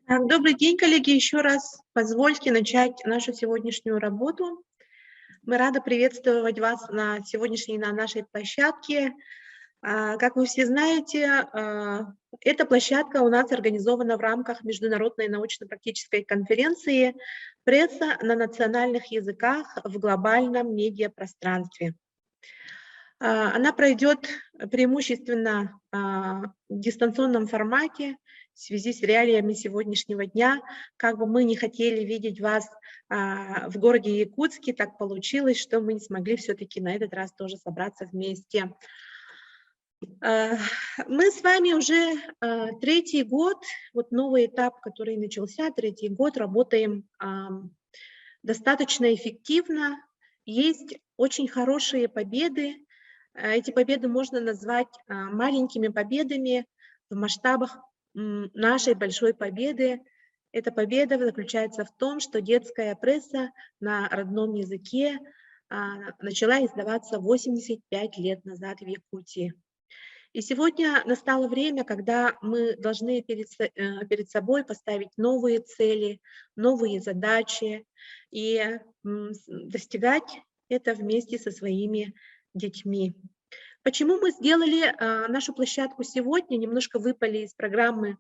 Так, добрый день, коллеги. Еще раз позвольте начать нашу сегодняшнюю работу. Мы рады приветствовать вас на нашей площадке. Как вы все знаете, эта площадка у нас организована в рамках Международной научно-практической конференции «Пресса на национальных языках в глобальном медиапространстве». Она пройдет преимущественно в дистанционном формате в связи с реалиями сегодняшнего дня. Как бы мы не хотели видеть вас в городе Якутске, так получилось, что мы не смогли все-таки на этот раз тоже собраться вместе. Мы с вами уже третий год, вот новый этап, который начался, третий год, работаем достаточно эффективно. Есть очень хорошие победы. Эти победы можно назвать маленькими победами в масштабах нашей большой победы. Эта победа заключается в том, что детская пресса на родном языке начала издаваться 85 лет назад в Якутии. И сегодня настало время, когда мы должны перед собой поставить новые цели, новые задачи и достигать это вместе со своими детьми. Почему мы сделали нашу площадку сегодня, немножко выпали из программы,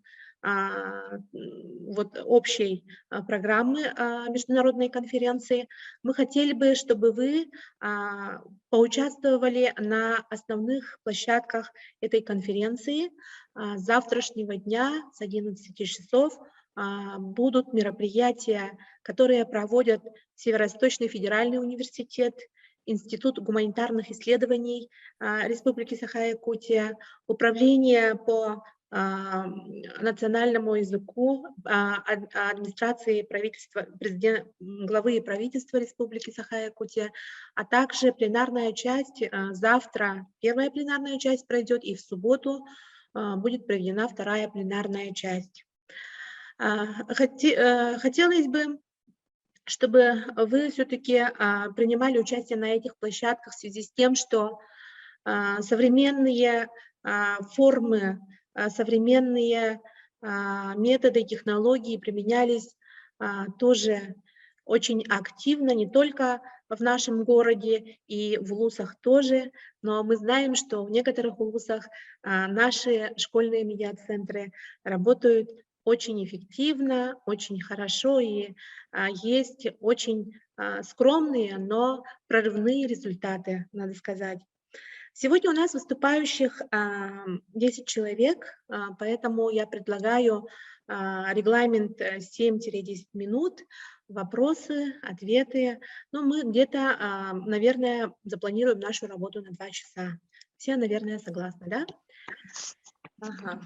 общей программы международной конференции? Мы хотели бы, чтобы вы поучаствовали на основных площадках этой конференции. С завтрашнего дня с 11 часов будут мероприятия, которые проводят Северо-Восточный федеральный университет, Институт гуманитарных исследований Республики Саха-Якутия, Управление по национальному языку администрации правительства, главы правительства Республики Саха-Якутия, а также пленарная часть. Завтра первая пленарная часть пройдет, и в субботу будет проведена вторая пленарная часть. Хотелось бы, чтобы вы все-таки принимали участие на этих площадках в связи с тем, что современные формы, современные методы, технологии применялись тоже очень активно, не только в нашем городе и в ВУЗах тоже, но мы знаем, что в некоторых ВУЗах наши школьные медиацентры работают очень эффективно, очень хорошо, и есть очень скромные, но прорывные результаты, надо сказать. Сегодня у нас выступающих 10 человек, поэтому я предлагаю регламент 7-10 минут, вопросы, ответы. Ну, мы где-то, наверное, запланируем нашу работу на 2 часа. Все, наверное, согласны, да? Ага.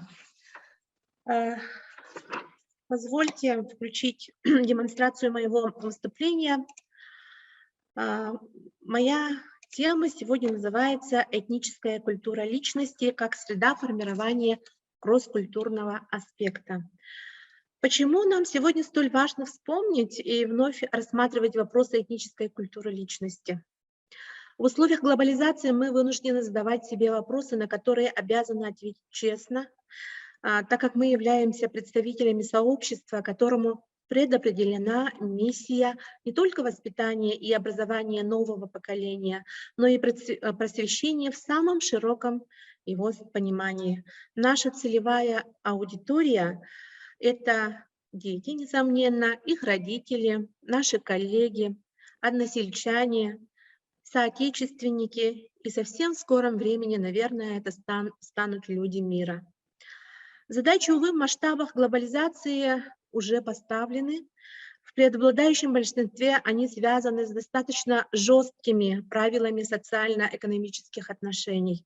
Позвольте включить демонстрацию моего выступления. Моя тема сегодня называется «Этническая культура личности как среда формирования кросс-культурного аспекта». Почему нам сегодня столь важно вспомнить и вновь рассматривать вопросы этнической культуры личности? В условиях глобализации мы вынуждены задавать себе вопросы, на которые обязаны ответить честно, так как мы являемся представителями сообщества, которому предопределена миссия не только воспитания и образования нового поколения, но и просвещения в самом широком его понимании. Наша целевая аудитория – это дети, несомненно, их родители, наши коллеги, односельчане, соотечественники, и совсем в скором времени, наверное, это станут люди мира. Задачи, увы, в масштабах глобализации уже поставлены. В преобладающем большинстве они связаны с достаточно жесткими правилами социально-экономических отношений.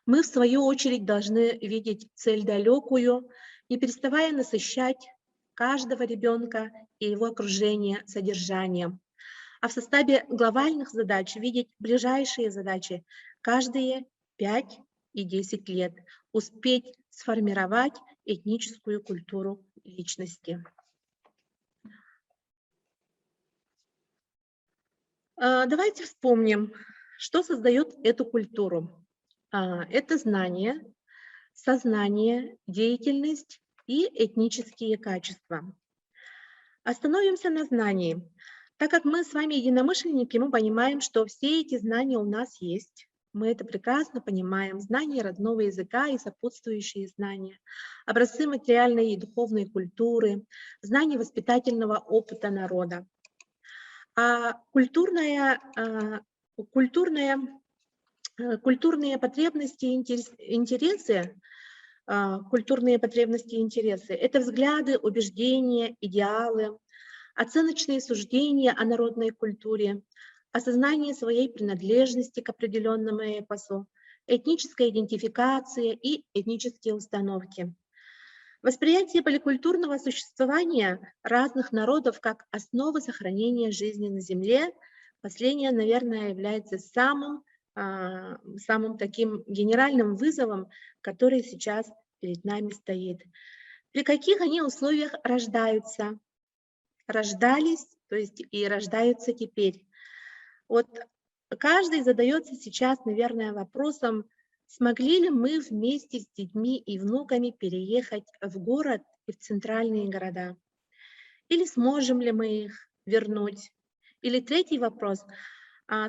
Мы, в свою очередь, должны видеть цель далекую, не переставая насыщать каждого ребенка и его окружение содержанием. А в составе глобальных задач видеть ближайшие задачи каждые 5 и 10 лет, успеть сформировать этническую культуру личности. Давайте вспомним, что создает эту культуру. Это знание, сознание, деятельность и этнические качества. Остановимся на знании. Так как мы с вами единомышленники, мы понимаем, что все эти знания у нас есть. Мы это прекрасно понимаем. Знания родного языка и сопутствующие знания, образцы материальной и духовной культуры, знания воспитательного опыта народа. А культурные потребности и интересы, это взгляды, убеждения, идеалы, оценочные суждения о народной культуре, осознание своей принадлежности к определенному эпосу, этническая идентификация и этнические установки. Восприятие поликультурного существования разных народов как основы сохранения жизни на Земле, последнее, наверное, является самым таким генеральным вызовом, который сейчас перед нами стоит. При каких они условиях рождались, то есть и рождаются теперь. Вот каждый задается сейчас, наверное, вопросом, смогли ли мы вместе с детьми и внуками переехать в город и в центральные города? Или сможем ли мы их вернуть? Или третий вопрос,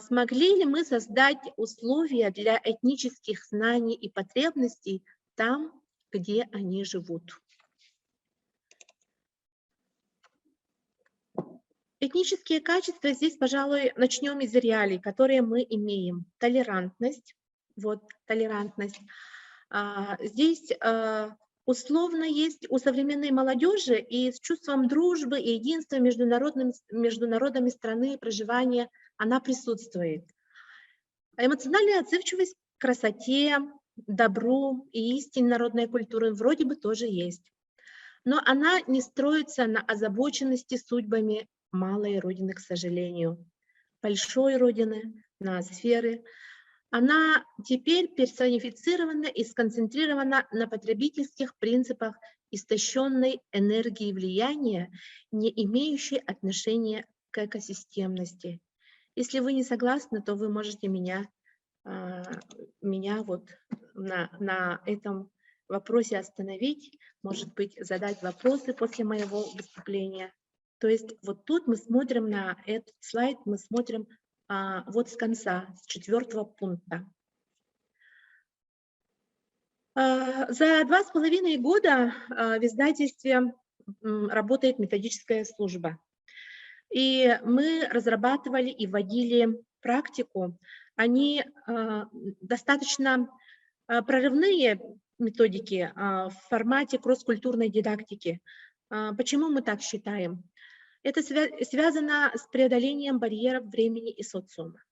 смогли ли мы создать условия для этнических знаний и потребностей там, где они живут? Этнические качества, здесь, пожалуй, начнем из реалий, которые мы имеем. Толерантность. Здесь условно есть у современной молодежи и с чувством дружбы и единства между народами страны проживания она присутствует. Эмоциональная отзывчивость к красоте, добру и истине народной культуры вроде бы тоже есть. Но она не строится на озабоченности судьбами малой родины, к сожалению. Большой родины, ноосферы. Она теперь персонифицирована и сконцентрирована на потребительских принципах истощенной энергии влияния, не имеющей отношения к экосистемности. Если вы не согласны, то вы можете меня вот на этом вопросе остановить, может быть, задать вопросы после моего выступления. То есть вот тут мы смотрим на этот слайд, мы смотрим вот с конца, с 4-го пункта. За 2,5 года в издательстве работает методическая служба. И мы разрабатывали и вводили практику. Они достаточно прорывные методики в формате кросс-культурной дидактики. Почему мы так считаем? Это связано с преодолением барьеров времени и социума.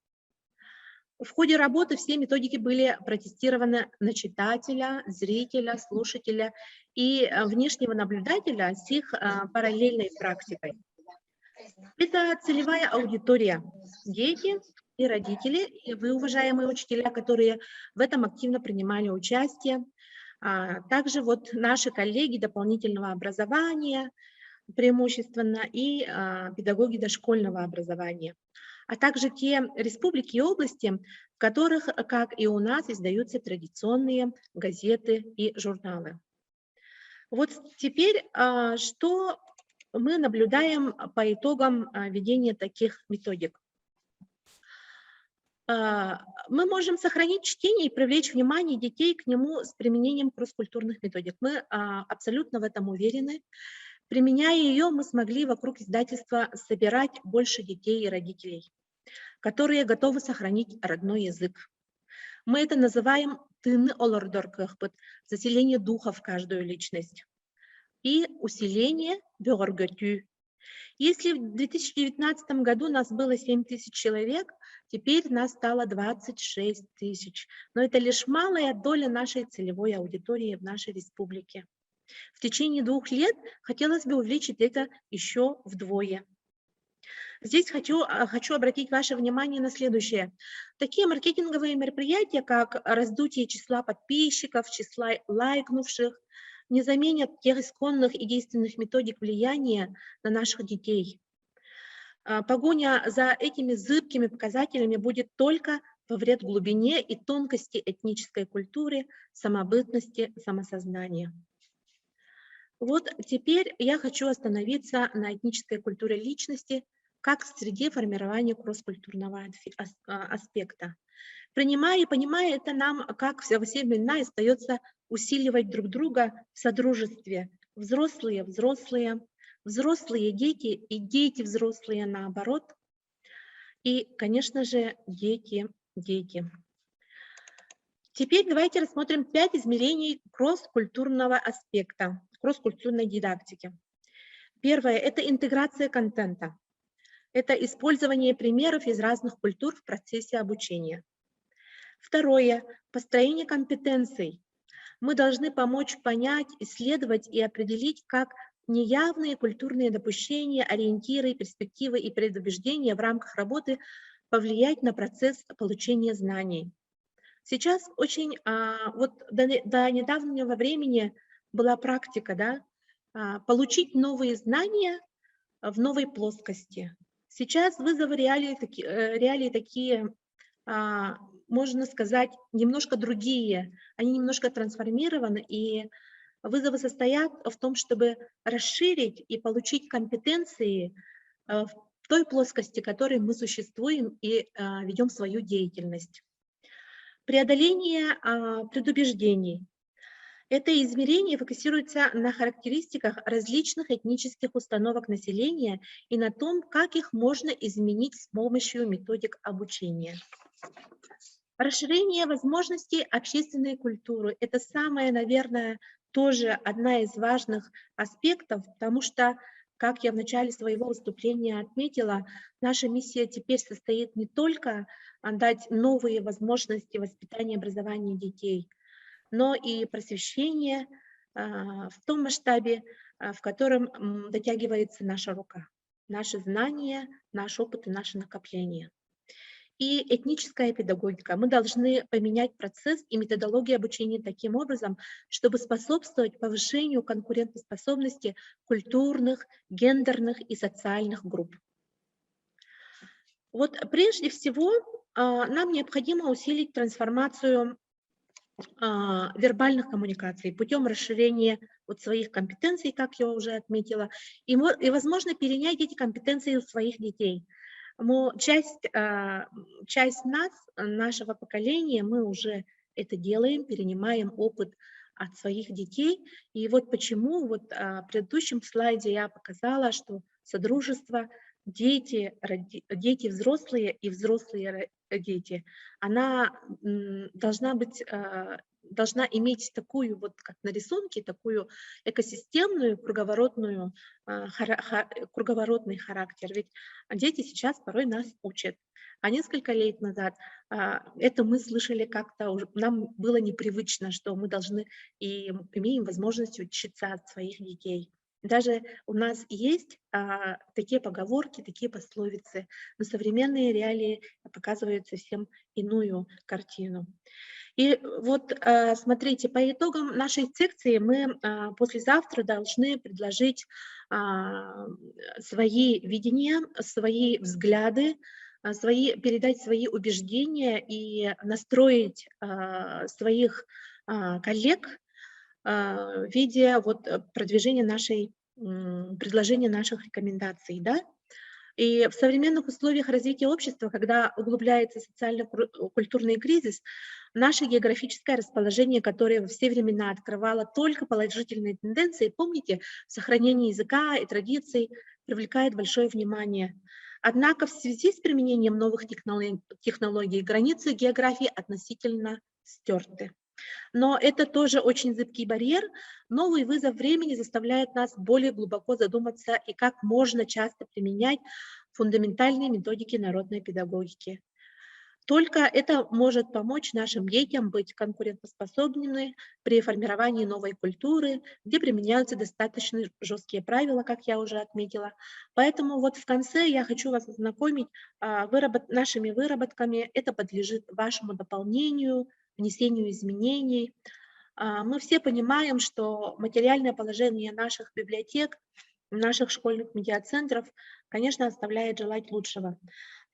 В ходе работы все методики были протестированы на читателя, зрителя, слушателя и внешнего наблюдателя с их параллельной практикой. Это целевая аудитория – дети и родители, и вы, уважаемые учителя, которые в этом активно принимали участие. Также вот наши коллеги дополнительного образования преимущественно и педагоги дошкольного образования, а также те республики и области, в которых, как и у нас, издаются традиционные газеты и журналы. Вот теперь что мы наблюдаем по итогам ведения таких методик. Мы можем сохранить чтение и привлечь внимание детей к нему с применением кросс-культурных методик. Мы абсолютно в этом уверены. Применяя ее, мы смогли вокруг издательства собирать больше детей и родителей, которые готовы сохранить родной язык. Мы это называем «тыны олордоркахпыт» – заселение духа в каждую личность и усиление бёрготю. Если в 2019 году нас было 7 тысяч человек, теперь нас стало 26 тысяч. Но это лишь малая доля нашей целевой аудитории в нашей республике. В течение 2 лет хотелось бы увеличить это еще вдвое. Здесь хочу обратить ваше внимание на следующее. Такие маркетинговые мероприятия, как раздутие числа подписчиков, числа лайкнувших, не заменят тех исконных и действенных методик влияния на наших детей. Погоня за этими зыбкими показателями будет только во вред глубине и тонкости этнической культуры, самобытности, самосознания. Вот теперь я хочу остановиться на этнической культуре личности как в среде формирования кросс-культурного аспекта. Принимая и понимая это, нам, как во все времена, остается усиливать друг друга в содружестве. Взрослые, взрослые, взрослые дети и дети взрослые наоборот. И, конечно же, дети, дети. Теперь давайте рассмотрим 5 измерений кросс-культурного аспекта, кросс-культурной дидактики. Первое – это интеграция контента. Это использование примеров из разных культур в процессе обучения. Второе – построение компетенций. Мы должны помочь понять, исследовать и определить, как неявные культурные допущения, ориентиры, перспективы и предубеждения в рамках работы повлиять на процесс получения знаний. Сейчас очень, вот до недавнего времени была практика, да, получить новые знания в новой плоскости. Сейчас вызовы реалии такие, можно сказать, немножко другие. Они немножко трансформированы, и вызовы состоят в том, чтобы расширить и получить компетенции в той плоскости, в которой мы существуем и ведем свою деятельность. Преодоление предубеждений. Это измерение фокусируется на характеристиках различных этнических установок населения и на том, как их можно изменить с помощью методик обучения. Расширение возможностей общественной культуры – это самое, наверное, тоже одна из важных аспектов, потому что, как я в начале своего выступления отметила, наша миссия теперь состоит не только дать новые возможности воспитания и образования детей, но и просвещение в том масштабе, в котором дотягивается наша рука, наши знания, наш опыт и наше накопление. И этническая педагогика. Мы должны поменять процесс и методологию обучения таким образом, чтобы способствовать повышению конкурентоспособности культурных, гендерных и социальных групп. Вот прежде всего нам необходимо усилить трансформацию вербальных коммуникаций путем расширения вот своих компетенций, как я уже отметила, и возможно, перенять эти компетенции у своих детей. Часть нас, нашего поколения, мы уже это делаем, перенимаем опыт от своих детей. И вот почему вот в предыдущем слайде я показала, что содружество дети взрослые и взрослые дети, она должна иметь такую, вот как на рисунке, такую экосистемную, круговоротный характер. Ведь дети сейчас порой нас учат. А несколько лет назад это мы слышали как-то, нам было непривычно, что мы должны и имеем возможность учиться от своих детей. Даже у нас есть такие поговорки, такие пословицы, но современные реалии показывают совсем иную картину. И вот смотрите, по итогам нашей секции мы послезавтра должны предложить свои видения, свои взгляды, передать свои убеждения и настроить своих коллег в виде вот продвижения предложения наших рекомендаций, да? И в современных условиях развития общества, когда углубляется социально-культурный кризис, наше географическое расположение, которое во все времена открывало только положительные тенденции, помните, сохранение языка и традиций привлекает большое внимание. Однако в связи с применением новых технологий границы географии относительно стерты. Но это тоже очень зыбкий барьер. Новый вызов времени заставляет нас более глубоко задуматься, и как можно часто применять фундаментальные методики народной педагогики. Только это может помочь нашим детям быть конкурентоспособными при формировании новой культуры, где применяются достаточно жесткие правила, как я уже отметила. Поэтому вот в конце я хочу вас ознакомить нашими выработками. Это подлежит вашему дополнению, внесению изменений. Мы все понимаем, что материальное положение наших библиотек, наших школьных медиацентров, конечно, оставляет желать лучшего.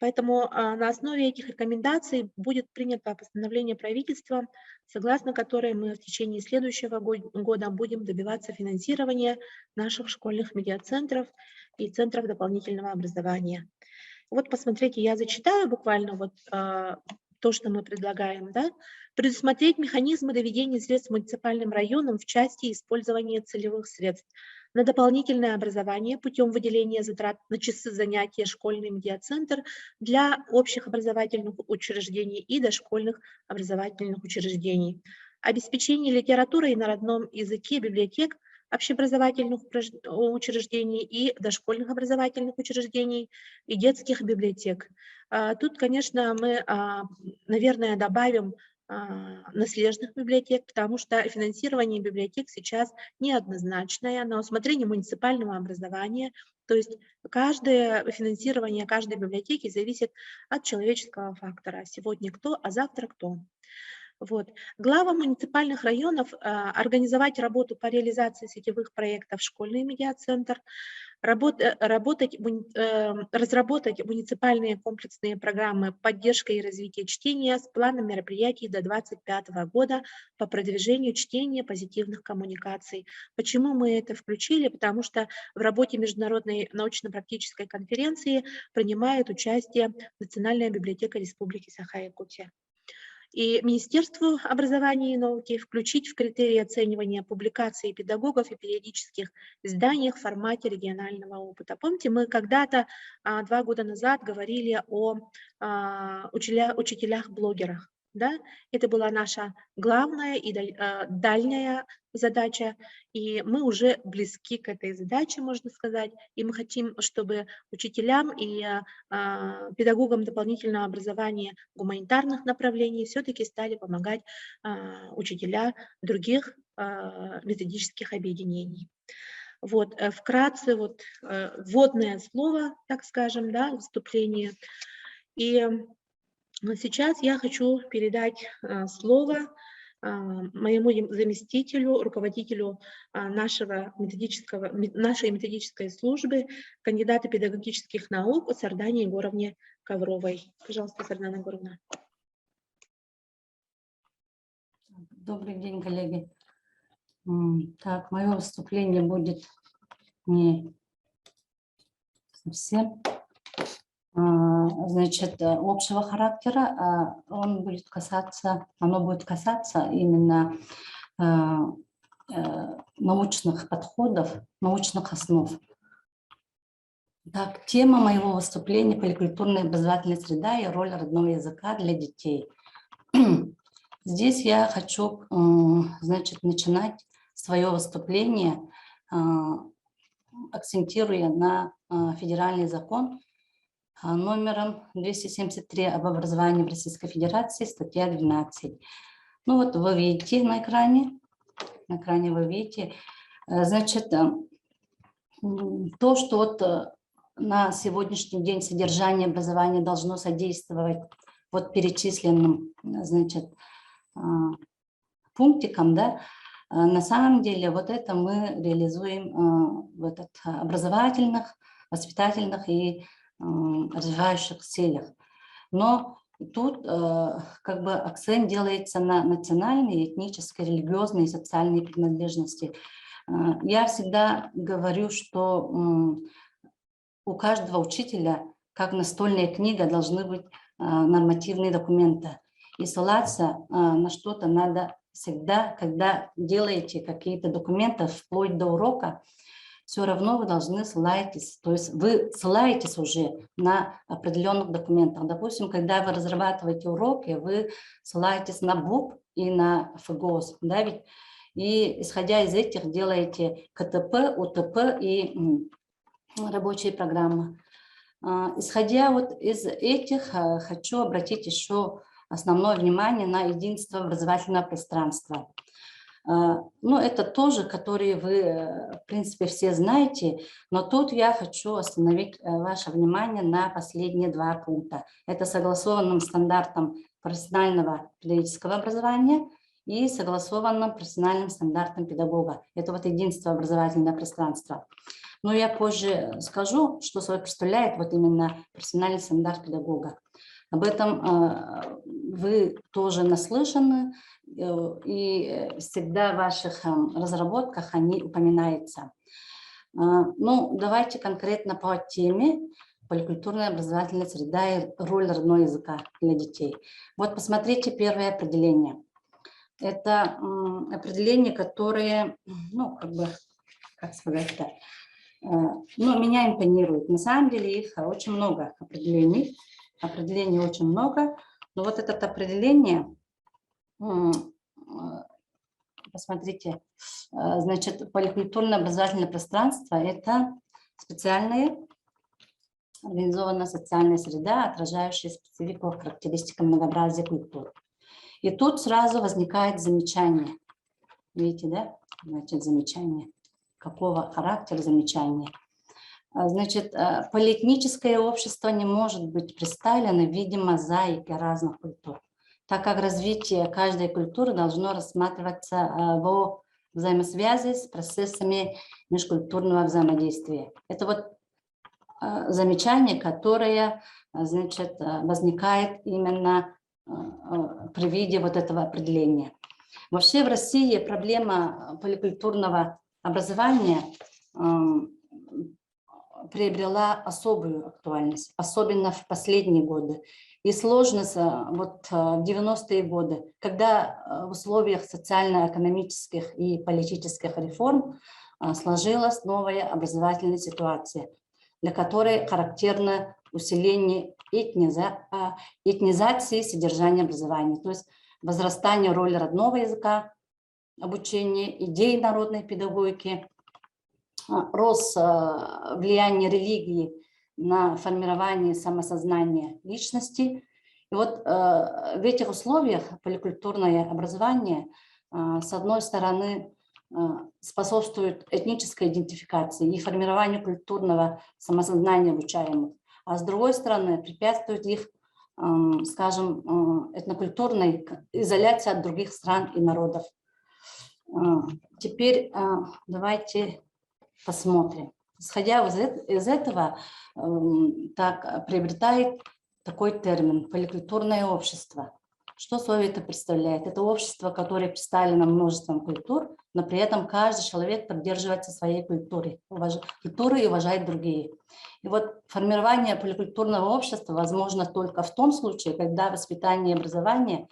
Поэтому на основе этих рекомендаций будет принято постановление правительства, согласно которой мы в течение следующего года будем добиваться финансирования наших школьных медиацентров и центров дополнительного образования. Вот посмотрите, я зачитаю буквально вот то, что мы предлагаем. Да? Предусмотреть механизмы доведения средств муниципальным районам в части использования целевых средств на дополнительное образование путем выделения затрат на часы занятия школьный медиацентр для общих образовательных учреждений и дошкольных образовательных учреждений. Обеспечение литературой на родном языке библиотек общеобразовательных учреждений и дошкольных образовательных учреждений и детских библиотек. Тут, конечно, мы, наверное, добавим наследных библиотек, потому что финансирование библиотек сейчас неоднозначное на усмотрение муниципального образования. То есть каждое финансирование каждой библиотеки зависит от человеческого фактора. Сегодня кто, а завтра кто. Вот. Главам муниципальных районов организовать работу по реализации сетевых проектов «Школьный медиацентр», разработать муниципальные комплексные программы поддержки и развития чтения с планом мероприятий до 2025 года по продвижению чтения позитивных коммуникаций. Почему мы это включили? Потому что в работе Международной научно-практической конференции принимает участие Национальная библиотека Республики Саха-Якутия. И Министерству образования и науки включить в критерии оценивания публикаций педагогов и периодических изданий в формате регионального опыта. Помните, мы когда-то 2 года назад говорили о учителях-блогерах. Да? Это была наша главная и дальняя задача, и мы уже близки к этой задаче, можно сказать, и мы хотим, чтобы учителям и педагогам дополнительного образования гуманитарных направлений все-таки стали помогать учителя других методических объединений. Вот, вкратце, вот, вводное слово, так скажем, да, выступление. И сейчас я хочу передать слово моему заместителю, руководителю нашей методической службы, кандидата педагогических наук Сардане Егоровне Ковровой. Пожалуйста, Сардана Егоровна. Добрый день, коллеги. Так, мое выступление будет не совсем значит, общего характера, оно будет касаться именно научных подходов, научных основ. Так, тема моего выступления – поликультурная образовательная среда и роль родного языка для детей. Здесь я хочу, значит, начинать свое выступление, акцентируя на федеральный закон номером 273 об образовании в Российской Федерации, статья 12. Ну вот вы видите на экране вы видите, значит, то, что вот на сегодняшний день содержание образования должно содействовать вот перечисленным, значит, пунктикам, да, на самом деле вот это мы реализуем в образовательных, воспитательных и развивающих целях. Но тут как бы акцент делается на национальной, этнической, религиозной и социальной принадлежности. Я всегда говорю, что у каждого учителя, как настольная книга, должны быть нормативные документы. И ссылаться на что-то надо всегда, когда делаете какие-то документы, вплоть до урока, все равно вы должны ссылаетесь, то есть вы ссылаетесь уже на определенных документах. Допустим, когда вы разрабатываете уроки, вы ссылаетесь на БУП и на ФГОС, да, ведь? И исходя из этих делаете КТП, УТП и рабочие программы. Исходя вот из этих, хочу обратить еще основное внимание на единство образовательного пространства. Ну, это тоже, которые вы, в принципе, все знаете, но тут я хочу остановить ваше внимание на последние 2 пункта. Это согласованным стандартом профессионального педагогического образования и согласованным профессиональным стандартом педагога. Это вот единство образовательного пространства. Но я позже скажу, что собой представляет вот именно профессиональный стандарт педагога. Об этом вы тоже наслышаны, и всегда в ваших разработках они упоминаются. Ну, давайте конкретно по теме поликультурная образовательная среда и роль родного языка для детей. Вот посмотрите первое определение. Это определение, которое, ну, как бы, как сказать-то, ну, меня импонирует. На самом деле их очень много определений. Определений очень много. Но вот это определение, посмотрите, значит, поликультурное образовательное пространство – это специальная организованная социальная среда, отражающая специфику характеристик многообразия культур. И тут сразу возникает замечание. Видите, да? Значит, замечание. Какого характера замечание? Значит, полиэтническое общество не может быть представлено в виде мозаики разных культур, так как развитие каждой культуры должно рассматриваться во взаимосвязи с процессами межкультурного взаимодействия. Это вот замечание, которое, значит, возникает именно при виде вот этого определения. Вообще в России проблема поликультурного образования приобрела особую актуальность, особенно в последние годы. И сложность вот в 90-е годы, когда в условиях социально-экономических и политических реформ сложилась новая образовательная ситуация, для которой характерно усиление этнизации содержания образования, то есть возрастание роли родного языка, обучения, идей народной педагогики, рост влияния религии на формирование самосознания личности. И вот в этих условиях поликультурное образование, с одной стороны, способствует этнической идентификации и формированию культурного самосознания обучаемых, а с другой стороны препятствует их, скажем, этнокультурной изоляции от других стран и народов. Теперь давайте посмотрим. Исходя из этого, так приобретает такой термин поликультурное общество. Что собой это представляет? Это общество, которое представлено множеством культур, но при этом каждый человек придерживается своей культуры и уважает другие. И вот формирование поликультурного общества возможно только в том случае, когда воспитание и образование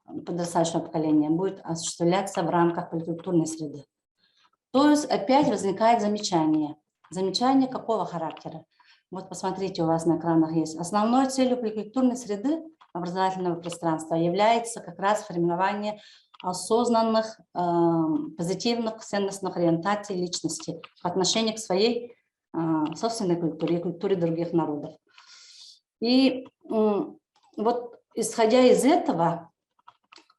подрастающего поколения будет осуществляться в рамках поликультурной среды. То есть опять возникает замечание. Замечание какого характера? Вот посмотрите, у вас на экранах есть. Основной целью поликультурной среды образовательного пространства является как раз формирование осознанных, позитивных ценностных ориентаций личности в отношении к своей собственной культуре и культуре других народов. И вот исходя из этого,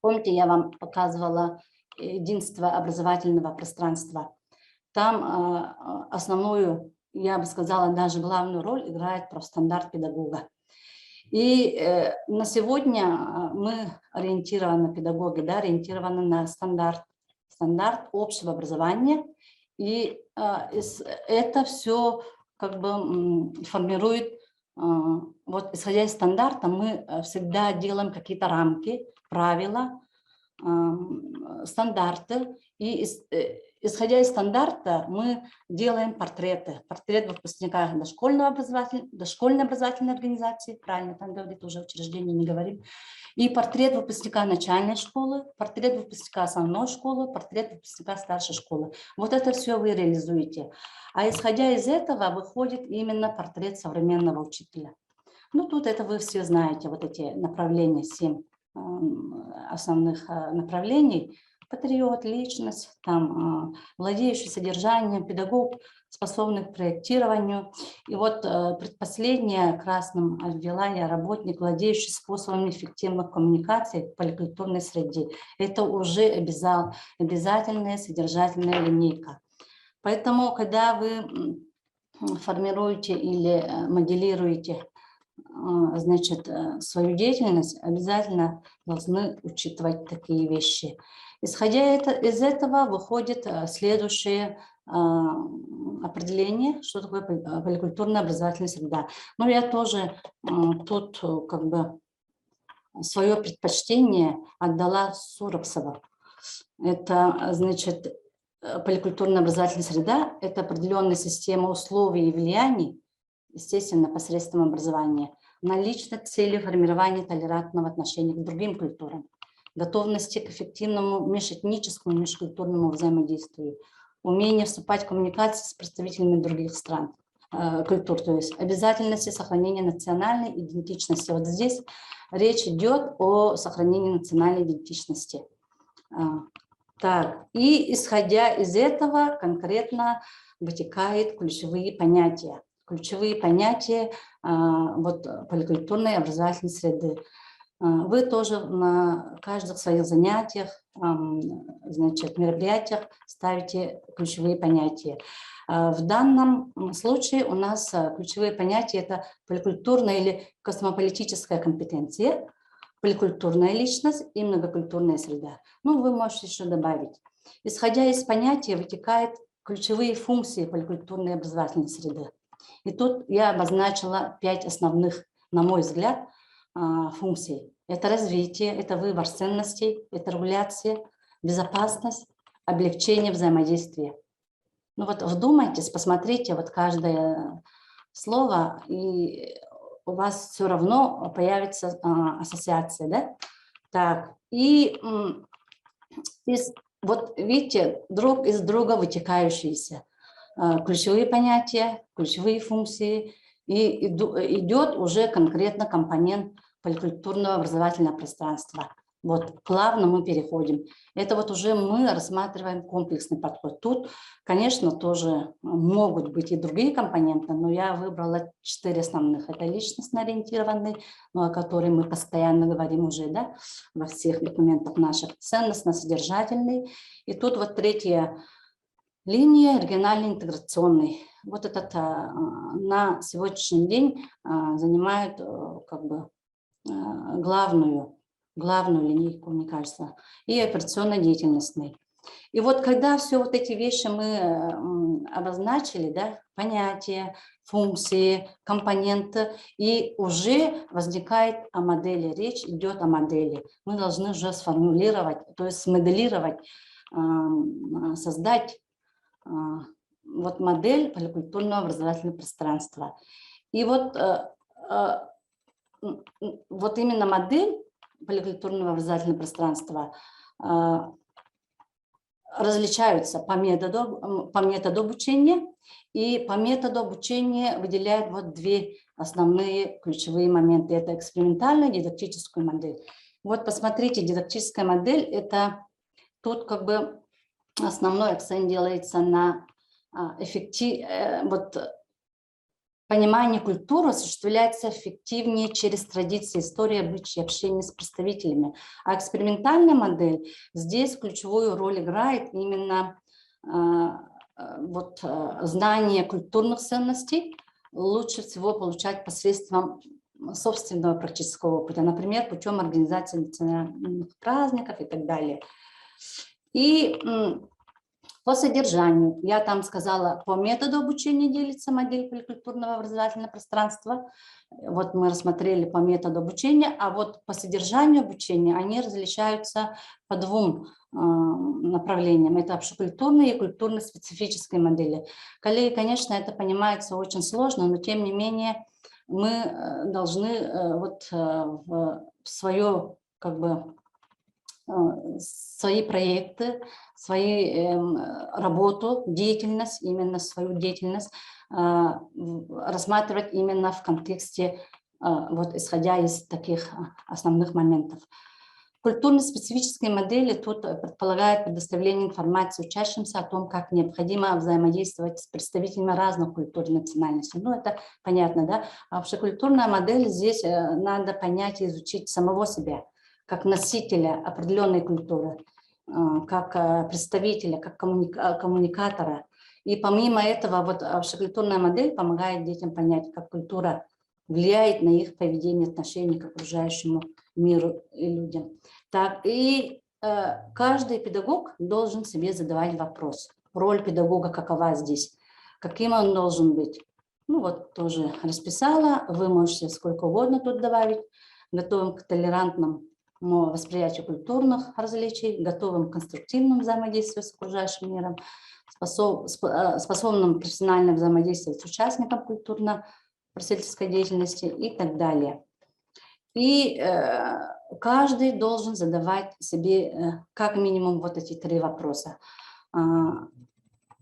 помните, я вам показывала единство образовательного пространства. Там основную, я бы сказала, даже главную роль играет профстандарт педагога. И на сегодня мы ориентированы, педагоги, да, ориентированы на стандарт общего образования. И это все как бы формирует, вот исходя из стандарта, мы всегда делаем какие-то рамки, правила, стандарты, и исходя из стандарта мы делаем портреты. Портрет выпускника дошкольной образовательной организации, правильно там говорит, уже учреждение не говорим, и портрет выпускника начальной школы, портрет выпускника основной школы, портрет выпускника старшей школы. Вот это все вы реализуете. А исходя из этого выходит именно портрет современного учителя. Ну тут это вы все знаете, вот эти направления, 7 основных направлений: патриот, личность, там, владеющий содержанием, педагог, способный к проектированию. И вот предпоследнее красным обвела я: работник, владеющий способами эффективных коммуникаций в поликультурной среде. Это уже обязательная содержательная линейка. Поэтому, когда вы формируете или моделируете, значит, свою деятельность, обязательно должны учитывать такие вещи. Исходя из этого выходят следующие определение, что такое поликультурная образовательная среда. Но я тоже тут как бы свое предпочтение отдала Сурабсова. Это, значит, поликультурная образовательная среда – это определенная система условий и влияний, естественно, посредством образования, на личной цели формирования толерантного отношения к другим культурам, готовности к эффективному межэтническому, межкультурному взаимодействию, умение вступать в коммуникации с представителями других стран, культур, то есть обязательности сохранения национальной идентичности. Вот здесь речь идет о сохранении национальной идентичности. Так, и исходя из этого конкретно вытекают ключевые понятия. Ключевые понятия вот, поликультурной образовательной среды. Вы тоже на каждых своих занятиях, значит, мероприятиях ставите ключевые понятия. В данном случае у нас ключевые понятия – это поликультурная или космополитическая компетенция, поликультурная личность и многокультурная среда. Ну, вы можете еще добавить. Исходя из понятия вытекают ключевые функции поликультурной образовательной среды. И тут я обозначила 5 основных, на мой взгляд, функций. Это развитие, это выбор ценностей, это регуляция, безопасность, облегчение взаимодействия. Ну вот вдумайтесь, посмотрите вот каждое слово, и у вас все равно появится ассоциация, да? Так, и вот видите, друг из друга вытекающиеся ключевые понятия, ключевые функции, и идет уже конкретно компонент поликультурного образовательного пространства. Вот плавно мы переходим. Это вот уже мы рассматриваем комплексный подход. Тут, конечно, тоже могут быть и другие компоненты, но я выбрала 4 основных. Это личностно-ориентированный, о котором мы постоянно говорим уже, да, во всех документах наших, ценностно-содержательный. И тут вот 3-я линия, регионально-интеграционный. Вот этот на сегодняшний день занимает как бы главную линейку, мне кажется, и операционно-деятельностный. И вот когда все вот эти вещи мы обозначили, да, понятия, функции, компоненты, и уже возникает о модели, речь идет о модели. Мы должны уже сформулировать, то есть смоделировать, создать вот модель поликультурного образовательного пространства. И вот именно модель поликультурного образовательного пространства различаются по методу обучения, и по методу обучения выделяют вот 2 основные ключевые моменты. Это экспериментальная и дидактическую модель. Вот посмотрите, дидактическая модель – это тут как бы основной акцент делается на понимание культуры осуществляется эффективнее через традиции, истории, обычаи, общение с представителями. А экспериментальная модель, здесь ключевую роль играет именно знание культурных ценностей, лучше всего получать посредством собственного практического опыта, например, путем организации национальных праздников и так далее. И по содержанию, я там сказала, по методу обучения делится модель поликультурного образовательного пространства. Вот мы рассмотрели по методу обучения, а вот по содержанию обучения они различаются по 2 направлениям. Это общекультурные и культурно-специфические модели. Коллеги, конечно, это понимается очень сложно, но тем не менее мы должны свои проекты, свою работу, деятельность, именно свою деятельность рассматривать именно в контексте, исходя из таких основных моментов. Культурно-специфические модели тут предполагают предоставление информации учащимся о том, как необходимо взаимодействовать с представителями разных культур и национальностей. Ну, это понятно, да? А общекультурная модель, здесь надо понять и изучить самого себя, как носителя определенной культуры, как представителя, как коммуникатора. И помимо этого, вот общекультурная модель помогает детям понять, как культура влияет на их поведение, отношение к окружающему миру и людям. Так, и каждый педагог должен себе задавать вопрос. роль педагога какова здесь, каким он должен быть. Ну вот тоже расписала, вы можете сколько угодно тут добавить. Готовым к толерантному восприятию культурных различий, готовым к конструктивному взаимодействию с окружающим миром, способным профессионально взаимодействовать с участником культурно-просветительской деятельности и так далее. И каждый должен задавать себе как минимум вот эти 3 вопроса.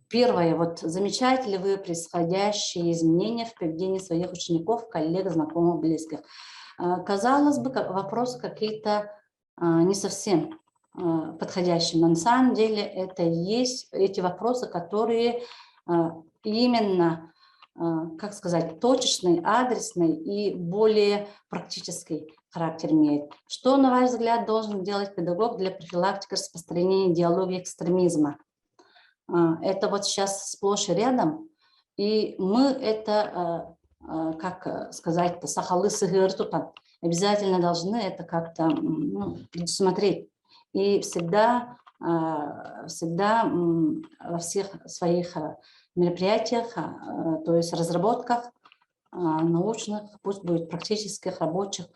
Первое, вот замечаете ли вы происходящие изменения в поведении своих учеников, коллег, знакомых, близких? Казалось бы, вопросы какие-то не совсем подходящие, но на самом деле это и есть эти вопросы, которые именно, как сказать, точечный, адресный и более практический характер имеют. Что, на ваш взгляд, должен делать педагог для профилактики распространения идеологии экстремизма? Это вот сейчас сплошь и рядом, и мы это, как сказать, сахалы сыгыртутан, обязательно должны это как-то предусмотреть. И всегда во всех своих мероприятиях, то есть разработках научных, пусть будет практических, рабочих,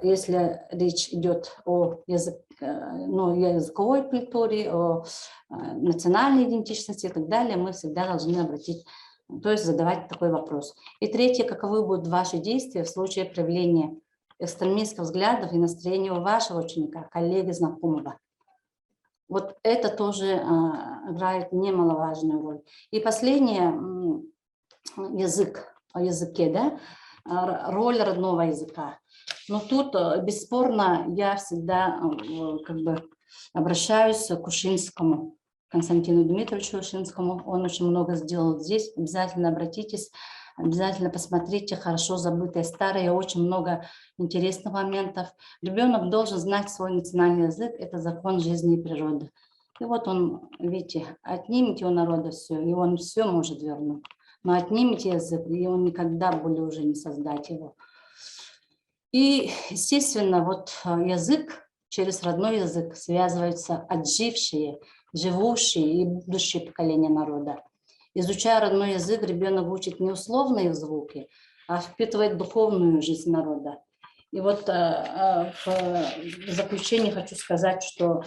если речь идет о языковой культуре, о национальной идентичности и так далее, мы всегда должны обратить, то есть задавать такой вопрос. И третье, каковы будут ваши действия в случае проявления экстремистских взглядов и настроения у вашего ученика, коллеги, знакомого. Вот это тоже играет немаловажную роль. И последнее, язык, о языке, да, роль родного языка. Но тут, бесспорно, я всегда как бы обращаюсь к Ушинскому, Константину Дмитриевичу Ушинскому. Он очень много сделал здесь. Обязательно обратитесь, обязательно посмотрите хорошо забытое старое, очень много интересных моментов. Ребенок должен знать свой национальный язык, это закон жизни и природы. И вот он, видите, отнимите у народа все, и он все может вернуть. Но отнимите язык, и он никогда более уже не создать его. И, естественно, вот язык, через родной язык связываются отжившие, живущие и будущие поколения народа. Изучая родной язык, ребенок учит не условные звуки, а впитывает духовную жизнь народа. И вот в заключение хочу сказать, что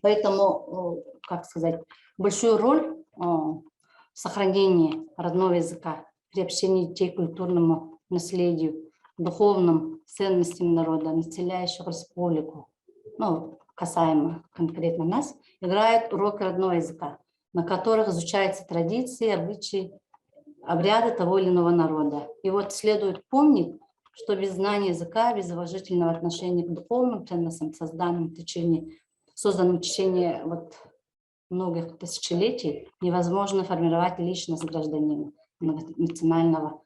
поэтому, как сказать, большую роль в сохранении родного языка, приобщении детей к культурному наследию, духовным ценностям народа, населяющих республику, ну, касаемо конкретно нас, играет уроки родного языка, на которых изучаются традиции, обычаи, обряды того или иного народа. И вот следует помнить, что без знания языка, без уважительного отношения к духовным ценностям, созданным в течение вот многих тысячелетий, невозможно формировать личность гражданина национального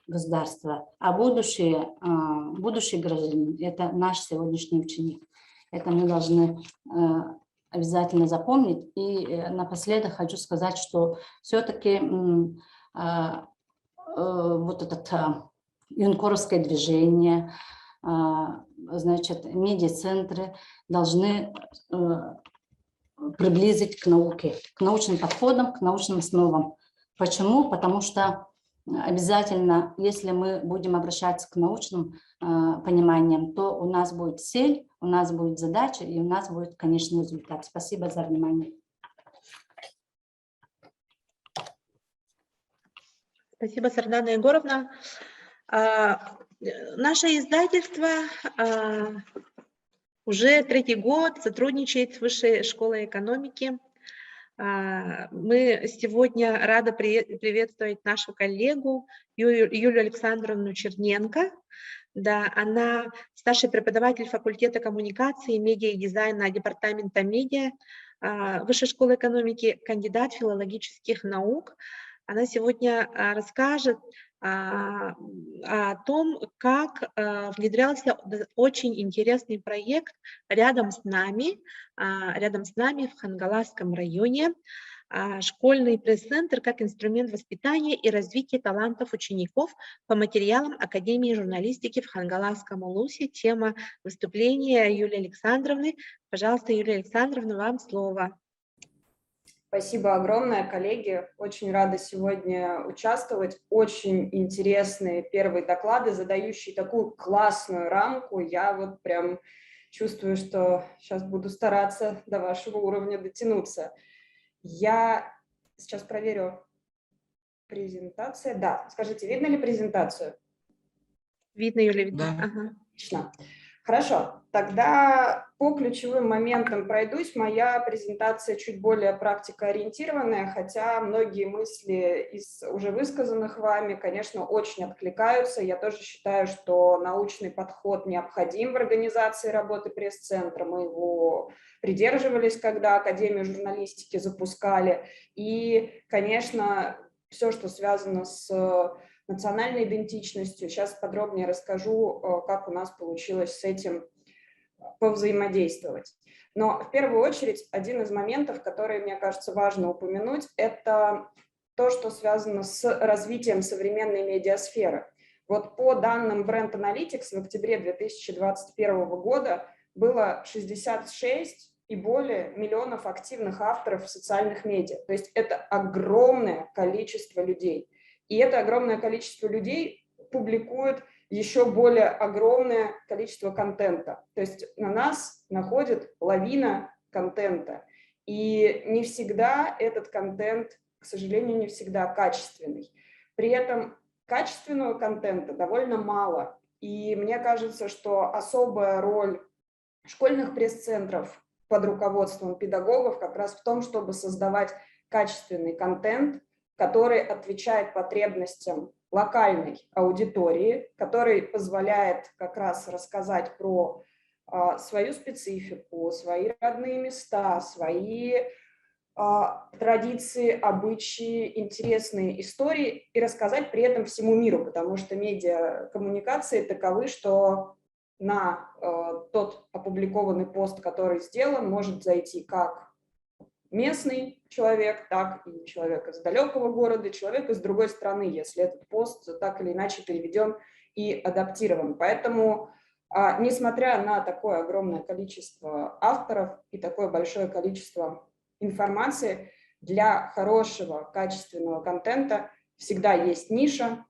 государства. А будущий гражданин – это наш сегодняшний ученик. Это мы должны обязательно запомнить. И напоследок хочу сказать, что все-таки вот это юнкоровское движение, значит, медиацентры должны приблизить к науке, к научным подходам, к научным основам. Почему? Потому что обязательно, если мы будем обращаться к научным пониманиям, то у нас будет цель, у нас будет задача и у нас будет конечный результат. Спасибо за внимание. Спасибо, Сардана Егоровна. Наше издательство уже 3-й год сотрудничает с Высшей школой экономики. Мы сегодня рады приветствовать нашу коллегу Юлию Александровну Черненко. Да, она старший преподаватель факультета коммуникации, медиа и дизайна департамента медиа Высшей школы экономики, кандидат филологических наук. Она сегодня расскажет о том, как внедрялся очень интересный проект рядом с нами в Хангаласском районе. школьный пресс-центр как инструмент воспитания и развития талантов учеников по материалам Академии журналистики в Хангаласском улусе. Тема выступления Юлии Александровны. Пожалуйста, Юлия Александровна, вам слово. Спасибо огромное, коллеги. Очень рада сегодня участвовать. Очень интересные первые доклады, задающие такую классную рамку. Я вот прям чувствую, что сейчас буду стараться до вашего уровня дотянуться. Я сейчас проверю презентацию. Да, скажите, видно ли презентацию? Видно, Юлия, видно. Да. Ага. Отлично. Хорошо, тогда по ключевым моментам пройдусь. Моя презентация чуть более практикоориентированная, хотя многие мысли из уже высказанных вами, конечно, очень откликаются. Я тоже считаю, что научный подход необходим в организации работы пресс-центра. Мы его придерживались, когда Академию журналистики запускали. И, конечно, все, что связано с национальной идентичностью. Сейчас подробнее расскажу, как у нас получилось с этим повзаимодействовать. Но в первую очередь один из моментов, который, мне кажется, важно упомянуть, это то, что связано с развитием современной медиасферы. Вот по данным Brand Analytics в октябре 2021 года было 66 и более миллионов активных авторов в социальных медиа. То есть это огромное количество людей. И это огромное количество людей публикует еще более огромное количество контента. То есть на нас находит лавина контента. И не всегда этот контент, к сожалению, не всегда качественный. При этом качественного контента довольно мало. И мне кажется, что особая роль школьных пресс-центров под руководством педагогов как раз в том, чтобы создавать качественный контент, который отвечает потребностям локальной аудитории, который позволяет как раз рассказать про свою специфику, свои родные места, свои традиции, обычаи, интересные истории и рассказать при этом всему миру, потому что медиакоммуникации таковы, что на тот опубликованный пост, который сделан, может зайти как местный человек, так и человек из далекого города, человек из другой страны, если этот пост так или иначе переведен и адаптирован. Поэтому, несмотря на такое огромное количество авторов и такое большое количество информации, для хорошего, качественного контента всегда есть ниша.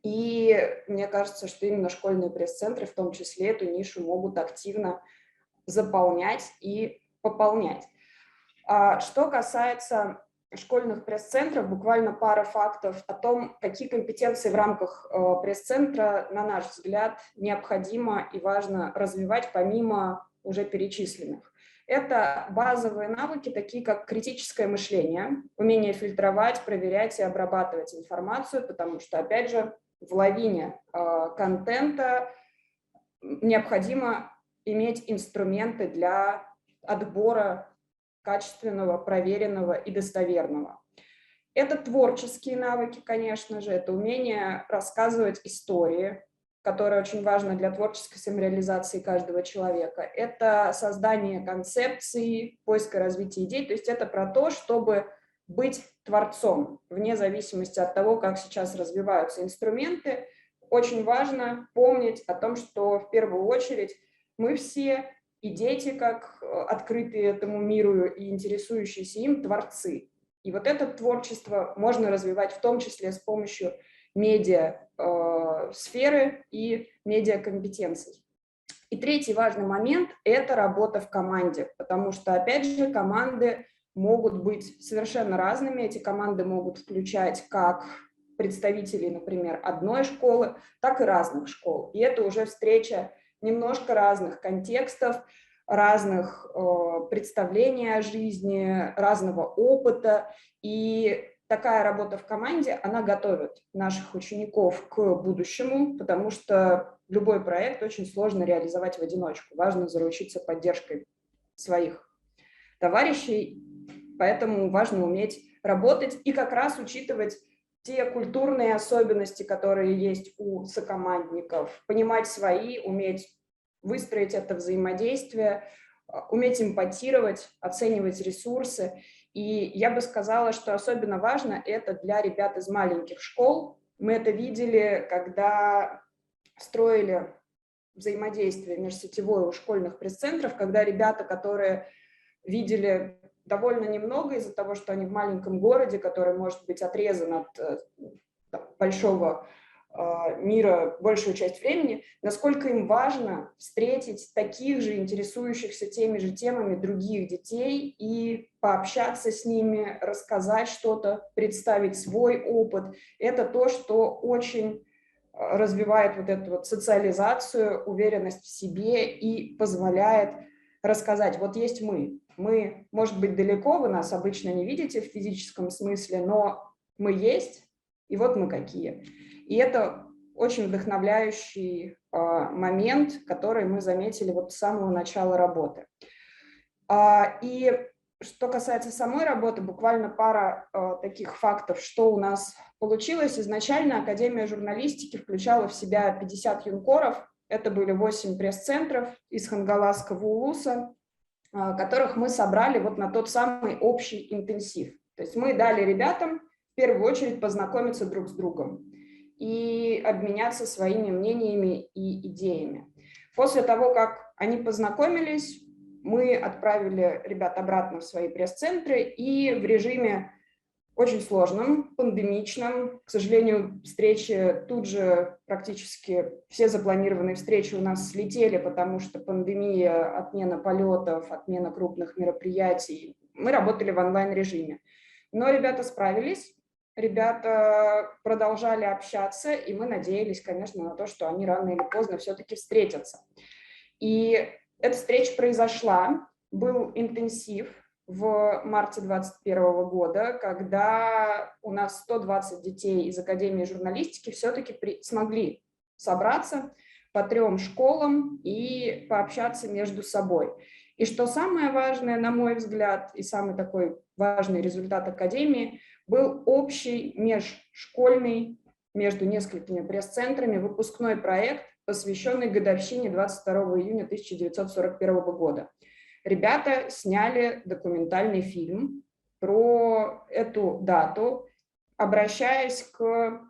И мне кажется, что именно школьные пресс-центры в том числе эту нишу могут активно заполнять и пополнять. Что касается школьных пресс-центров, буквально пара фактов о том, какие компетенции в рамках пресс-центра, на наш взгляд, необходимо и важно развивать помимо уже перечисленных. Это базовые навыки, такие как критическое мышление, умение фильтровать, проверять и обрабатывать информацию, потому что, опять же, в лавине контента необходимо иметь инструменты для отбора качественного, проверенного и достоверного. Это творческие навыки, конечно же, это умение рассказывать истории, которое очень важно для творческой самореализации каждого человека. Это создание концепций, поиск и развитие идей, то есть это про то, чтобы быть творцом, вне зависимости от того, как сейчас развиваются инструменты. Очень важно помнить о том, что в первую очередь мы все и дети, как открытые этому миру и интересующиеся им, творцы. И вот это творчество можно развивать в том числе с помощью медиа-сферы и медиакомпетенций. И третий важный момент – это работа в команде, потому что, опять же, команды могут быть совершенно разными. Эти команды могут включать как представителей, например, одной школы, так и разных школ. И это уже встреча немножко разных контекстов, разных представлений о жизни, разного опыта. И такая работа в команде, она готовит наших учеников к будущему, потому что любой проект очень сложно реализовать в одиночку. Важно заручиться поддержкой своих товарищей, поэтому важно уметь работать и как раз учитывать те культурные особенности, которые есть у сокомандников, понимать свои, уметь выстроить это взаимодействие, уметь эмпатировать, оценивать ресурсы. И я бы сказала, что особенно важно это для ребят из маленьких школ. Мы это видели, когда строили взаимодействие межсетевое у школьных пресс-центров, когда ребята, которые видели довольно немного из-за того, что они в маленьком городе, который может быть отрезан от большого мира большую часть времени, насколько им важно встретить таких же интересующихся теми же темами других детей и пообщаться с ними, рассказать что-то, представить свой опыт. Это то, что очень развивает вот эту вот социализацию, уверенность в себе и позволяет рассказать, вот есть мы, может быть, далеко, вы нас обычно не видите в физическом смысле, но мы есть, и вот мы какие. И это очень вдохновляющий момент, который мы заметили вот с самого начала работы. И что касается самой работы, буквально пара таких фактов, что у нас получилось. Изначально Академия журналистики включала в себя 50 юнкоров. Это были 8 пресс-центров из Хангаласского улуса, которых мы собрали вот на тот самый общий интенсив. То есть мы дали ребятам в первую очередь познакомиться друг с другом и обменяться своими мнениями и идеями. После того, как они познакомились, мы отправили ребят обратно в свои пресс-центры и в режиме очень сложном, пандемичном. К сожалению, встречи тут же практически все запланированные встречи у нас слетели, потому что пандемия, отмена полетов, отмена крупных мероприятий. Мы работали в онлайн-режиме. Но ребята справились, ребята продолжали общаться, и мы надеялись, конечно, на то, что они рано или поздно все-таки встретятся. И эта встреча произошла, был интенсив в марте 2021 года, когда у нас 120 детей из Академии журналистики все-таки смогли собраться по 3 школам и пообщаться между собой. И что самое важное, на мой взгляд, и самый такой важный результат Академии, был общий межшкольный, между несколькими пресс-центрами, выпускной проект, посвященный годовщине 22 июня 1941 года. Ребята сняли документальный фильм про эту дату, обращаясь к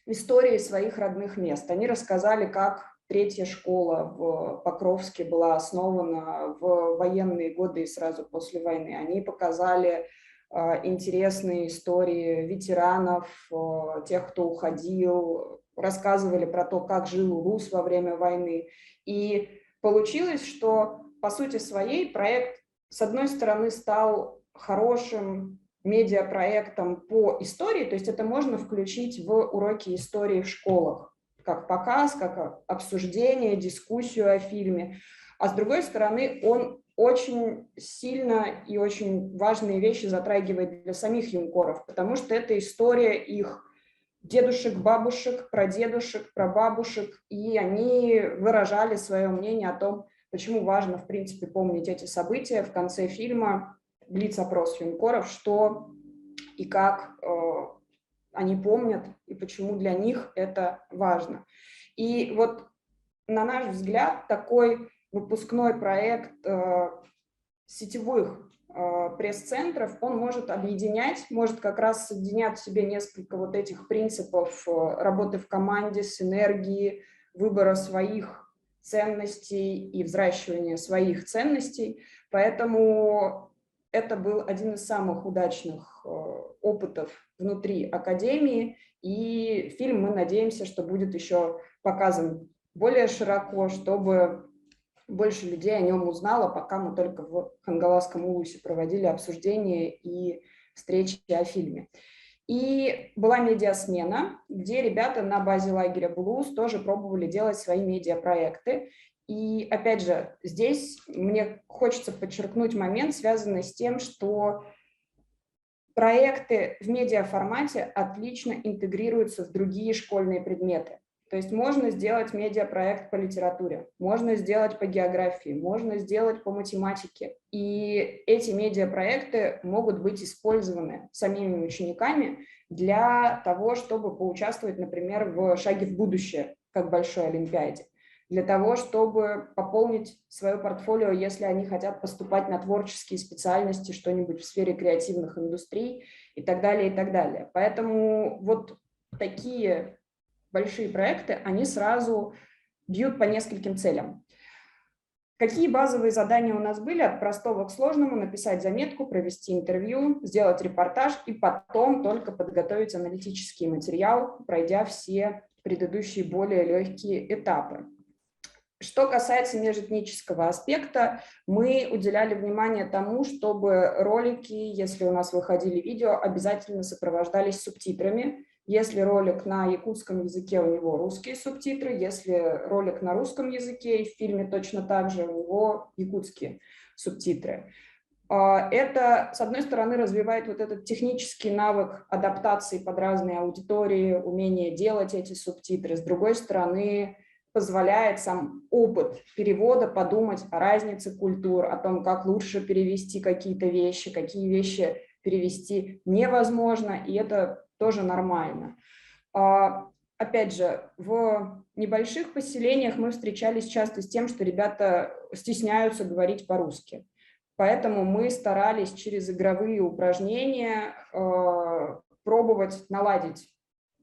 истории своих родных мест. Они рассказали, как 3-я школа в Покровске была основана в военные годы и сразу после войны. Они показали интересные истории ветеранов, тех, кто уходил, рассказывали про то, как жил улус во время войны. И получилось, что по сути своей проект, с одной стороны, стал хорошим медиапроектом по истории, то есть это можно включить в уроки истории в школах, как показ, как обсуждение, дискуссию о фильме. А с другой стороны, он очень сильно и очень важные вещи затрагивает для самих юнкоров, потому что это история их дедушек, бабушек, прадедушек, прабабушек, и они выражали свое мнение о том, почему важно, в принципе, помнить эти события. В конце фильма блиц-опрос юнкоров, что и как они помнят, и почему для них это важно. И вот, на наш взгляд, такой выпускной проект сетевых пресс-центров, он может объединять, может как раз соединять в себе несколько вот этих принципов работы в команде, синергии, выбора своих ценностей и взращивания своих ценностей. Поэтому это был один из самых удачных опытов внутри Академии, и фильм, мы надеемся, что будет еще показан более широко, чтобы больше людей о нем узнало, пока мы только в Хангаласском улусе проводили обсуждения и встречи о фильме. И была медиасмена, где ребята на базе лагеря Блуз тоже пробовали делать свои медиапроекты. И опять же, здесь мне хочется подчеркнуть момент, связанный с тем, что проекты в медиаформате отлично интегрируются в другие школьные предметы. То есть можно сделать медиапроект по литературе, можно сделать по географии, можно сделать по математике. И эти медиапроекты могут быть использованы самими учениками для того, чтобы поучаствовать, например, в «Шаге в будущее», как большой олимпиаде. для того, чтобы пополнить свое портфолио, если они хотят поступать на творческие специальности, что-нибудь в сфере креативных индустрий и так далее, и так далее. Поэтому вот такие большие проекты, они сразу бьют по нескольким целям. Какие базовые задания у нас были? От простого к сложному: написать заметку, провести интервью, сделать репортаж и потом только подготовить аналитический материал, пройдя все предыдущие более легкие этапы. Что касается межэтнического аспекта, мы уделяли внимание тому, чтобы ролики, если у нас выходили видео, обязательно сопровождались субтитрами. Если ролик на якутском языке, у него русские субтитры. Если ролик на русском языке и в фильме точно так же, у него якутские субтитры. Это, с одной стороны, развивает вот этот технический навык адаптации под разные аудитории, умение делать эти субтитры. С другой стороны, позволяет сам опыт перевода подумать о разнице культур, о том, как лучше перевести какие-то вещи, какие вещи перевести невозможно, и это тоже нормально. Опять же, в небольших поселениях мы встречались часто с тем, что ребята стесняются говорить по-русски. Поэтому мы старались через игровые упражнения пробовать наладить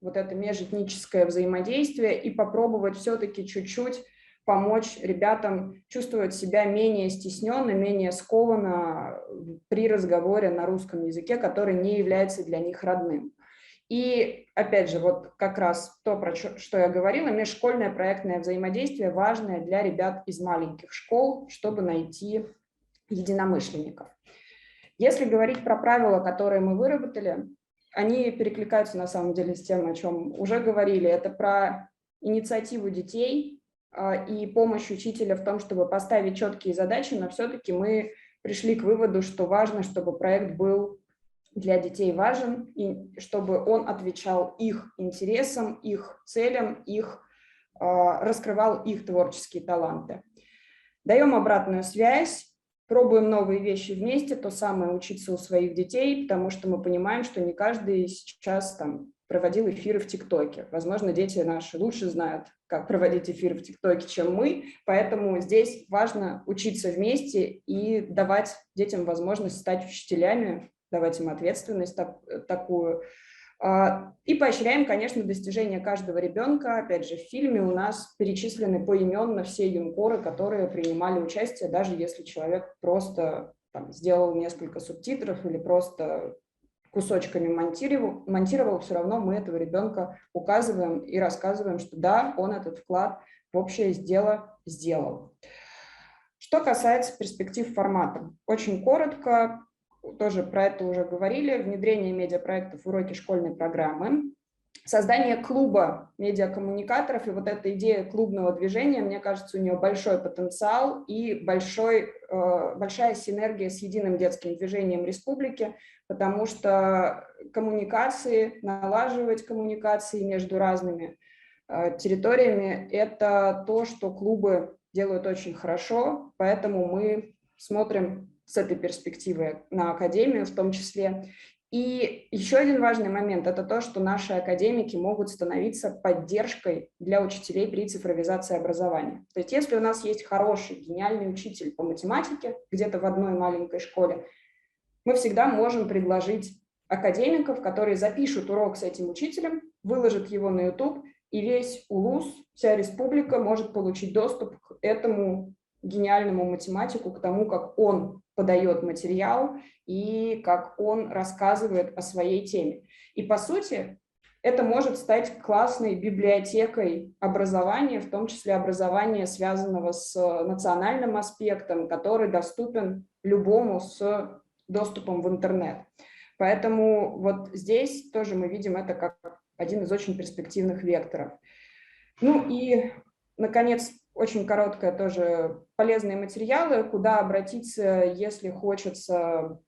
вот это межэтническое взаимодействие и попробовать все-таки чуть-чуть помочь ребятам чувствовать себя менее стесненно, менее скованно при разговоре на русском языке, который не является для них родным. И опять же, вот как раз то, про что я говорила, межшкольное проектное взаимодействие важное для ребят из маленьких школ, чтобы найти единомышленников. Если говорить про правила, которые мы выработали, они перекликаются на самом деле с тем, о чем уже говорили. Это про инициативу детей и помощь учителя в том, чтобы поставить четкие задачи, но все-таки мы пришли к выводу, что важно, чтобы проект был для детей важен, и чтобы он отвечал их интересам, их целям, раскрывал их творческие таланты. Даем обратную связь. Пробуем новые вещи вместе, то самое учиться у своих детей, потому что мы понимаем, что не каждый сейчас там проводил эфиры в ТикТоке. Возможно, дети наши лучше знают, как проводить эфиры в ТикТоке, чем мы, поэтому здесь важно учиться вместе и давать детям возможность стать учителями, давать им ответственность такую. И поощряем, конечно, достижения каждого ребенка. Опять же, в фильме у нас перечислены поименно все юнкоры, которые принимали участие, даже если человек просто там сделал несколько субтитров или просто кусочками монтировал, все равно мы этого ребенка указываем и рассказываем, что да, он этот вклад в общее дело сделал. Что касается перспектив формата, очень коротко, тоже про это уже говорили: внедрение медиапроектов в уроки школьной программы, создание клуба медиакоммуникаторов, и вот эта идея клубного движения, мне кажется, у нее большой потенциал и большая синергия с единым детским движением республики, потому что налаживать коммуникации между разными территориями – это то, что клубы делают очень хорошо, поэтому мы смотрим с этой перспективы на академию в том числе. И еще один важный момент – это то, что наши академики могут становиться поддержкой для учителей при цифровизации образования. То есть если у нас есть хороший, гениальный учитель по математике где-то в одной маленькой школе, мы всегда можем предложить академиков, которые запишут урок с этим учителем, выложат его на YouTube, и весь УЛУС, вся республика может получить доступ к этому гениальному математику, к тому, как он подает материал и как он рассказывает о своей теме. И, по сути, это может стать классной библиотекой образования, в том числе образования, связанного с национальным аспектом, который доступен любому с доступом в интернет. Поэтому вот здесь тоже мы видим это как один из очень перспективных векторов. Ну и, наконец, очень короткое тоже полезные материалы, куда обратиться, если хочется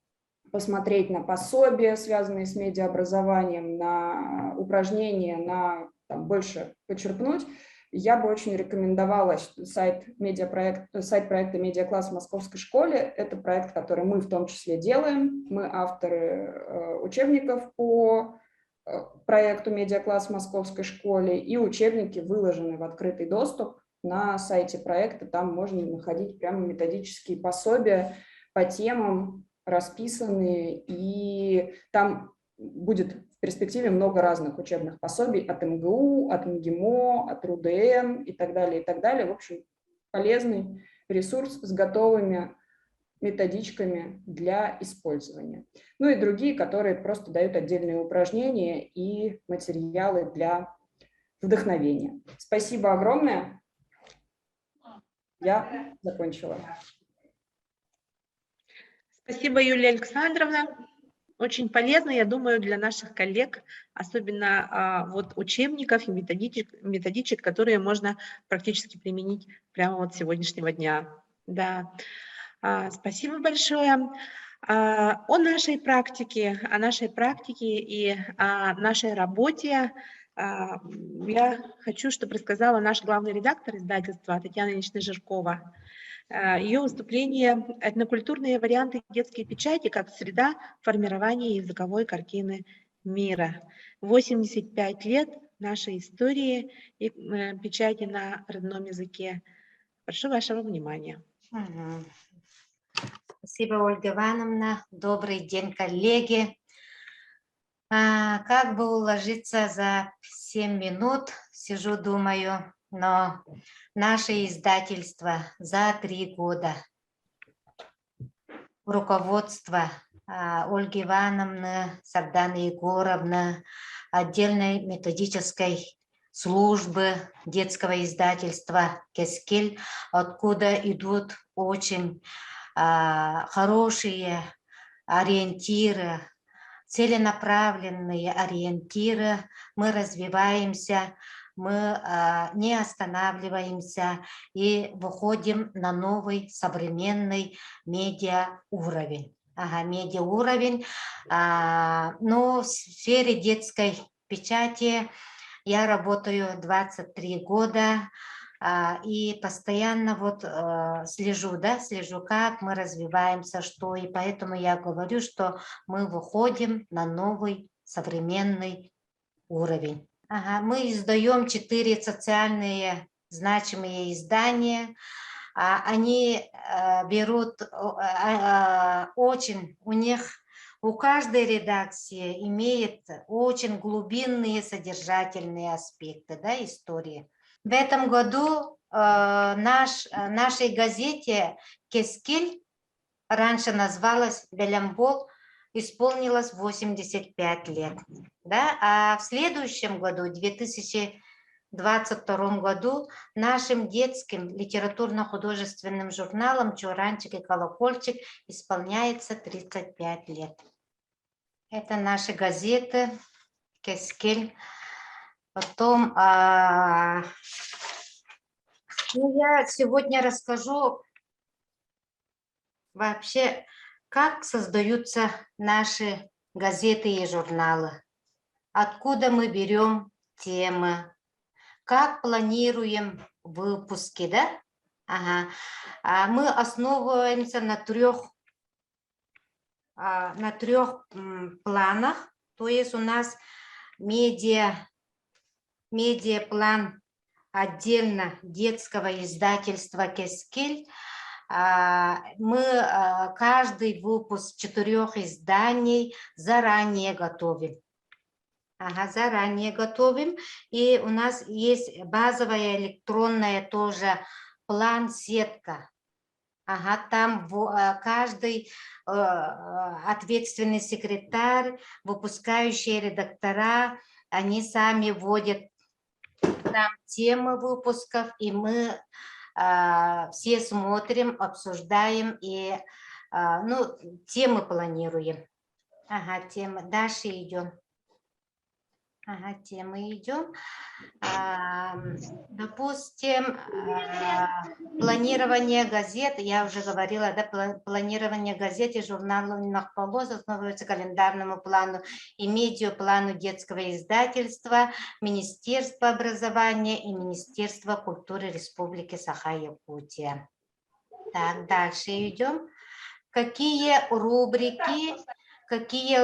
посмотреть на пособия, связанные с медиаобразованием, на упражнения, на больше почерпнуть. Я бы очень рекомендовала сайт проекта «Медиакласс» в Московской школе. Это проект, который мы в том числе делаем. Мы авторы учебников по проекту «Медиакласс» в Московской школе, и учебники выложены в открытый доступ. на сайте проекта. Там можно находить прямо методические пособия по темам, расписанные, и там будет в перспективе много разных учебных пособий от МГУ, от МГИМО, от РУДН и так далее, и так далее. В общем, полезный ресурс с готовыми методичками для использования. Ну и другие, которые просто дают отдельные упражнения и материалы для вдохновения. Спасибо огромное. Я закончила. Спасибо, Юлия Александровна. Очень полезно, я думаю, для наших коллег, особенно вот учебников и методичек, которые можно практически применить прямо вот с сегодняшнего дня. Да. Спасибо большое. О нашей практике и о нашей работе я хочу, чтобы рассказала наш главный редактор издательства Татьяна Ильинична Жиркова. Ее выступление «Этнокультурные варианты детской печати как среда формирования языковой картины мира». 85 лет нашей истории и печати на родном языке. Прошу вашего внимания. Спасибо, Ольга Ивановна. Добрый день, коллеги. Как бы уложиться за 7 минут, сижу, думаю, но наше издательство за 3 года, руководство Ольги Ивановны, Сарданы Егоровны, отдельной методической службы детского издательства «Кескель», откуда идут очень хорошие ориентиры, целенаправленные ориентиры. Мы развиваемся, мы не останавливаемся и выходим на новый современный медиауровень. Медиауровень. Но в сфере детской печати я работаю 23 года. И постоянно вот слежу, как мы развиваемся, что, и поэтому я говорю, что мы выходим на новый современный уровень. Мы издаем 4 социальные значимые издания. Они берут очень, у каждой редакции имеет очень глубинные содержательные аспекты, истории. В этом году нашей газете «Кескель», раньше называлась «Белямбол», исполнилось 85 лет. А в следующем году, в 2022 году, нашим детским литературно-художественным журналам «Чуранчик» и «Колокольчик» исполняется 35 лет. Это наши газеты «Кескель». Потом я сегодня расскажу вообще, как создаются наши газеты и журналы, откуда мы берем темы, как планируем выпуски, Мы основываемся на трех планах, то есть у нас медиаплан отдельно детского издательства «Кескель». Мы каждый выпуск 4 изданий заранее готовим. Заранее готовим. И у нас есть базовая электронная тоже план-сетка. Там каждый ответственный секретарь, выпускающие редактора, они сами вводят там темы выпусков, и мы все смотрим, обсуждаем и темы планируем. Темы. Дальше идем. Темы идем. Допустим, планирование газет, я уже говорила, планирование газет и журнальных полос основывается календарному плану и медиаплану детского издательства, Министерства образования и Министерства культуры Республики Саха-Якутия. Так, дальше идем. Какие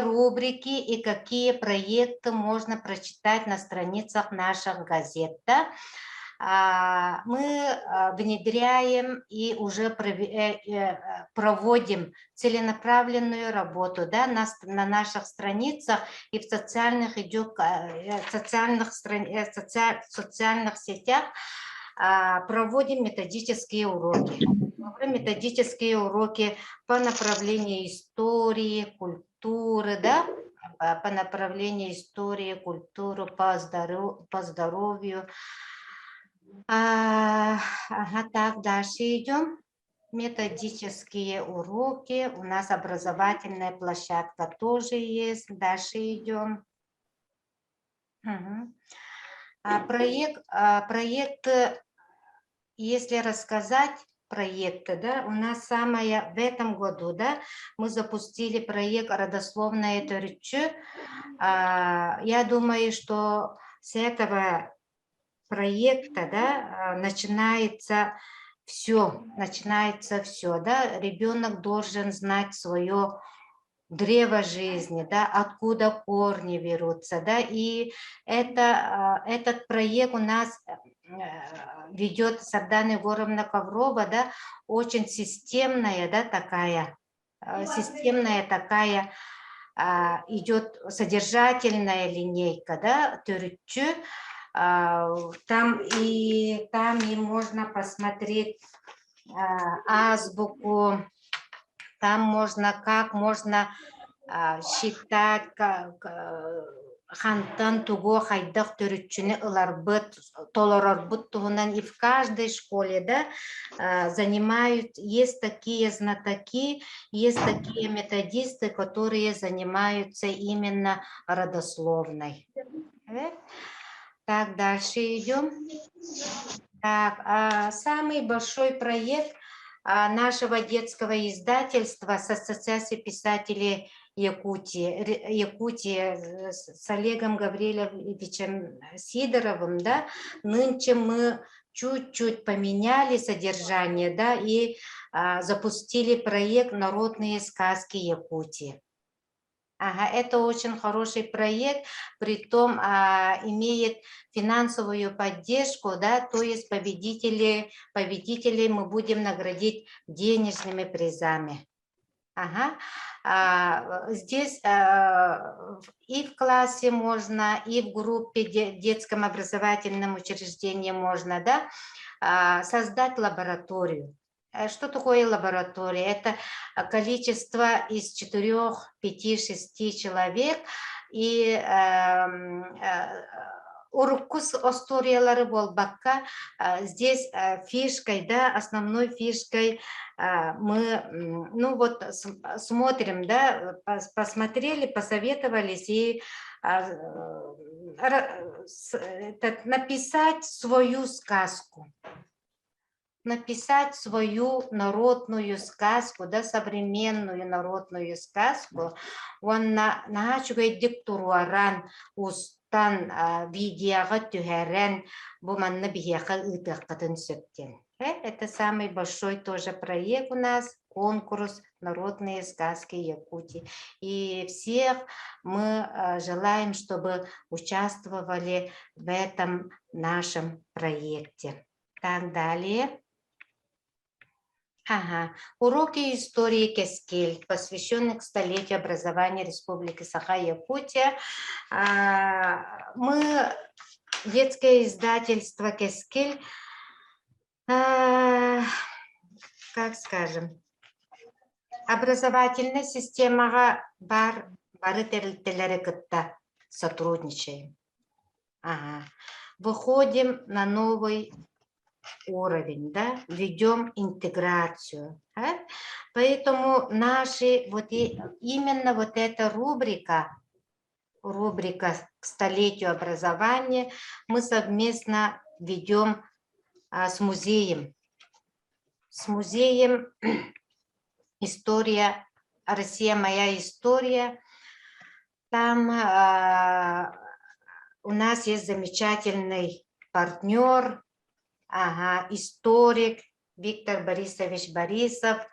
рубрики и какие проекты можно прочитать на страницах наших газет. мы внедряем и уже проводим целенаправленную работу, да, на наших страницах и в социальных сетях проводим методические уроки. Методические уроки по направлению истории, культуры, да, по направлению истории, культуры, по здоровью. Ага, так, дальше идем. Методические уроки. У нас образовательная площадка тоже есть. Дальше идем. Угу. Проект, если рассказать, проекты, да, у нас в этом году, да, мы запустили проект «Родословная Түркче». Я думаю, что с этого проекта, да, начинается все, да, ребенок должен знать свое древо жизни, да, откуда корни берутся, да, и этот проект у нас ведет Сардана Егоровна Коврова, да, очень системная, да, такая идет содержательная линейка, да, Түркче. Там и можно посмотреть азбуку, там как можно считать, хантан туго хайдах түрүчүнү ыларбыт, толорорбыт тугунан, и в каждой школе, да, есть такие знатоки, есть такие методисты, которые занимаются именно родословной. Так, дальше идем. Так, самый большой проект нашего детского издательства с Ассоциацией писателей Якутии с Олегом Гавриловичем Сидоровым, да, нынче мы чуть-чуть поменяли содержание, да, и запустили проект «Народные сказки Якутии». Ага, это очень хороший проект, притом имеет финансовую поддержку, да, то есть победителей мы будем наградить денежными призами. Ага. Здесь и в классе можно, и в группе детском образовательном учреждении можно, да, создать лабораторию. Что такое лаборатория? Это количество из 4, 5, 6 человек, и уруккус осториялары болбакка. Здесь фишкой, да, основной фишкой мы, ну вот, смотрим, да, посмотрели, посоветовались и написать свою сказку. Написать свою народную сказку, да, современную народную сказку. Он нахачугай диктуруаран устан видеоға түхәрән буманны бияқа ытыққатын сөптен. Это самый большой тоже проект у нас, конкурс «Народные сказки Якутии». И всех мы желаем, чтобы участвовали в этом нашем проекте. Так, далее. Ага. Уроки истории Кескиль, посвященных столетию образования Республики Саха-Якутия. Мы, детское издательство Кескиль, как скажем, образовательная система сотрудничаем. Ага. Выходим на новый уровень, да, ведем интеграцию. Да? Поэтому именно вот эта рубрика к столетию образования мы совместно ведем с музеем. «История, Россия, моя история». Там у нас есть замечательный партнер, историк Виктор Борисович Борисов,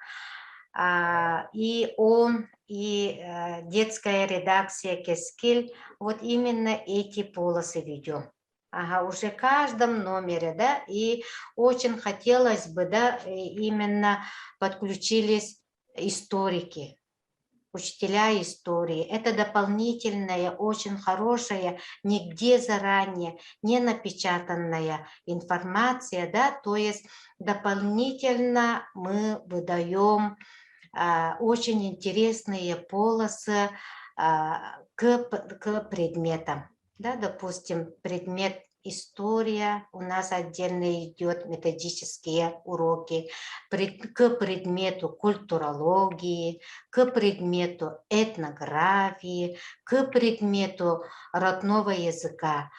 и он, и детская редакция Кескиль, вот именно эти полосы ведем. Ага, уже в каждом номере, да, и очень хотелось бы, да, именно подключились историки, учителя истории. Это дополнительная, очень хорошая, нигде заранее не напечатанная информация, да, то есть дополнительно мы выдаем очень интересные полосы к предметам. Да, допустим, предмет история, у нас отдельно идет методические уроки, к предмету культурологии, к предмету этнографии, к предмету родного языка,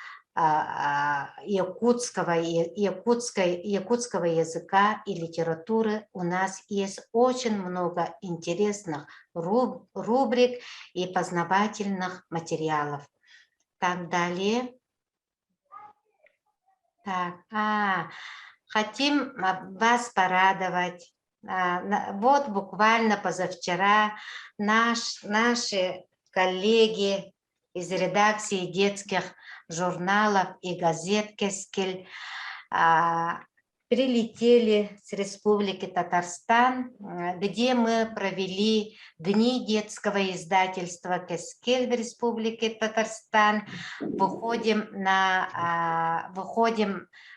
якутского языка и литературы. У нас есть очень много интересных рубрик и познавательных материалов. Так, далее. Так, хотим вас порадовать. Вот буквально позавчера наши коллеги из редакции детских журналов и газет «Кескель» прилетели с Республики Татарстан, где мы провели дни детского издательства «Кескель» в Республике Татарстан. Выходим,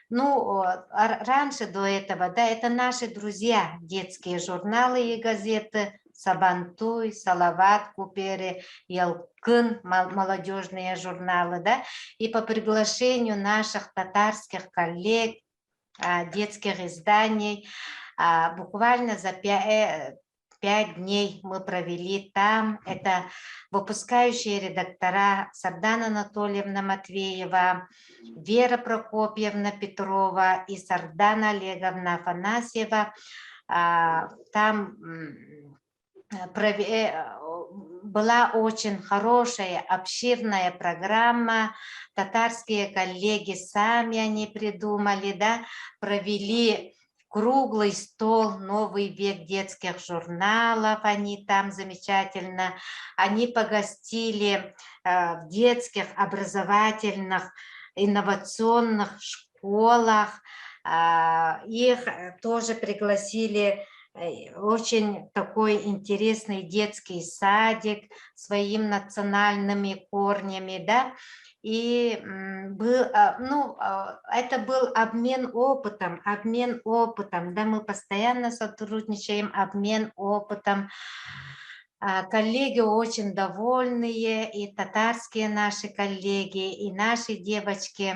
ну, раньше до этого, да, это наши друзья, детские журналы и газеты «Сабантуй», «Салават», «Купери», «Ялкын», молодежные журналы, да, и по приглашению наших татарских коллег, детских изданий, буквально за 5 дней мы провели там. Это выпускающие редактора Сардана Анатольевна Матвеева, Вера Прокопьевна Петрова и Сардана Олеговна Афанасьева. Там была очень хорошая, обширная программа. Татарские коллеги сами они придумали, да, провели круглый стол «Новый век детских журналов», они там замечательно, они погостили в детских образовательных инновационных школах, их тоже пригласили. Очень такой интересный детский садик своими национальными корнями, да, и это был обмен опытом, да, мы постоянно сотрудничаем, обмен опытом. Коллеги очень довольные, и татарские наши коллеги, и наши девочки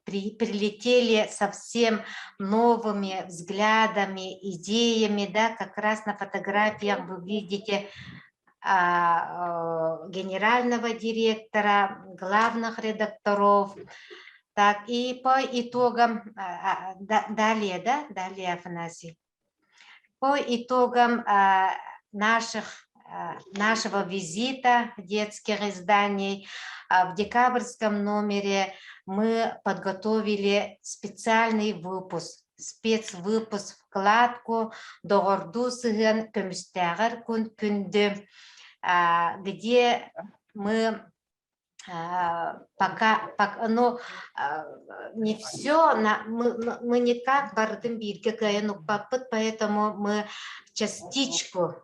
прилетели совсем новыми взглядами, идеями, да, как раз на фотографиях вы видите генерального директора, главных редакторов. Так, и по итогам, далее, Афанасий. По итогам нашего визита детских изданий в декабрьском номере мы подготовили специальный выпуск, спецвыпуск, вкладку «Doğurdu сыгын көмістәғір күнді», где мы не все, мы не как бардым бирге гаянук папыт, поэтому мы частичку,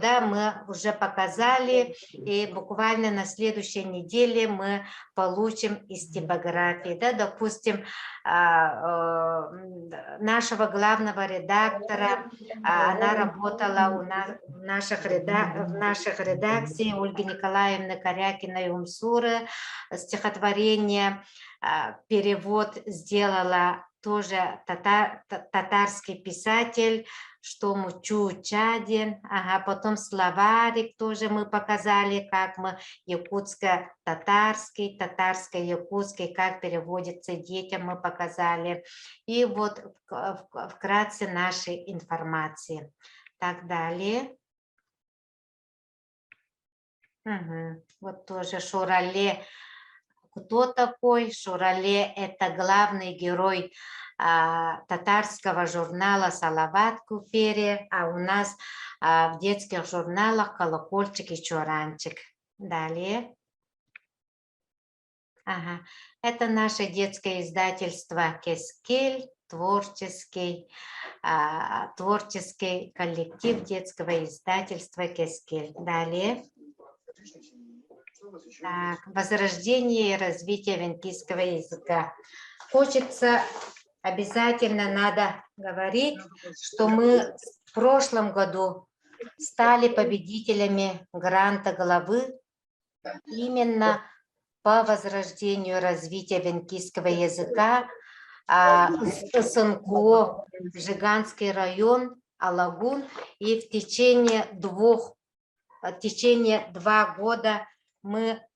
да, мы уже показали, и буквально на следующей неделе мы получим из типографии, да, допустим, нашего главного редактора, она работала у нас в наших редакциях, Ольга Николаевна Корякина и Умсуры, стихотворение, перевод сделала тоже татарский писатель, что Мучу Чадин, потом словарик тоже мы показали, как мы якутско-татарский, татарско-якутский, как переводится детям, мы показали. И вот вкратце нашей информации. Так, далее. Вот тоже Шурале. Кто такой? Шурале – это главный герой татарского журнала «Салават» Купери, а у нас в детских журналах «Колокольчик» и «Чуранчик». Далее. Ага. Это наше детское издательство «Кескель», творческий коллектив детского издательства «Кескель». Далее. Так, возрождение и развитие венкийского языка. Хочется, обязательно надо говорить, что мы в прошлом году стали победителями гранта главы именно по возрождению и развитию венкийского языка СНКО, Жиганский район, Алагун. И в течение 2 года мы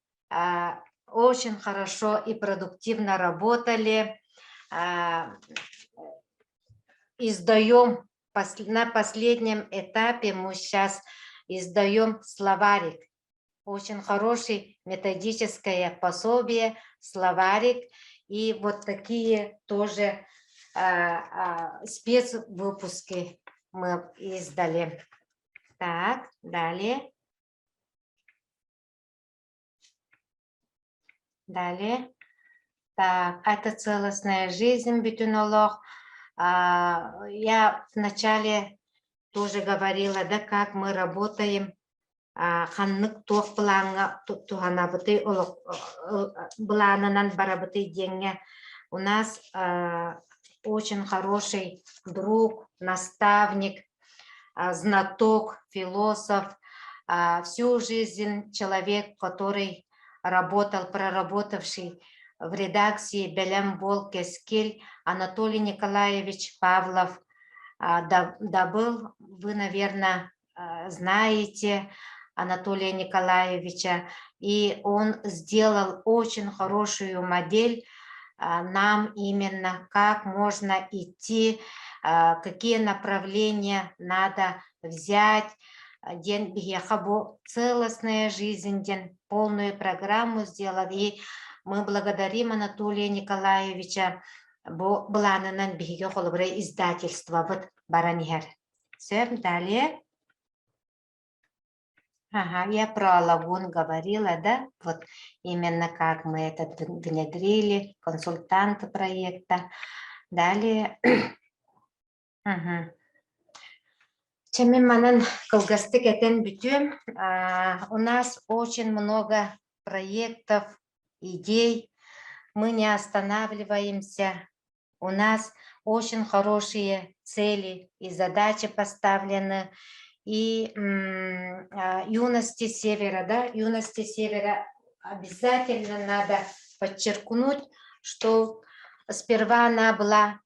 очень хорошо и продуктивно работали. Издаем на последнем этапе, мы сейчас издаем словарик. Очень хороший методическое пособие, словарик. И вот такие тоже спецвыпуски мы издали. Так, далее. Далее. Так, это целостная жизнь, бютинолог. Я вначале тоже говорила, да, как мы работаем. Ханнык тух планга туханабыты блананан барабыты деньги. У нас очень хороший друг, наставник, знаток, философ. Всю жизнь человек, который проработавший в редакции «Белем Бол Кескель», Анатолий Николаевич Павлов. Добыл, вы, наверное, знаете Анатолия Николаевича, и он сделал очень хорошую модель нам именно, как можно идти, какие направления надо взять. День Бихабо, целостная жизнь, день, полную программу сделал, и мы благодарим Анатолия Николаевича, бо блананан Бихабо издательство, вот Бараньер. Все, далее. Ага, я про Алагун говорила, да, вот именно как мы это внедрили, консультанты проекта. Далее. Угу. У нас очень много проектов, идей, мы не останавливаемся, у нас очень хорошие цели и задачи поставлены. И юности Севера, да, юности Севера обязательно надо подчеркнуть, что сперва она была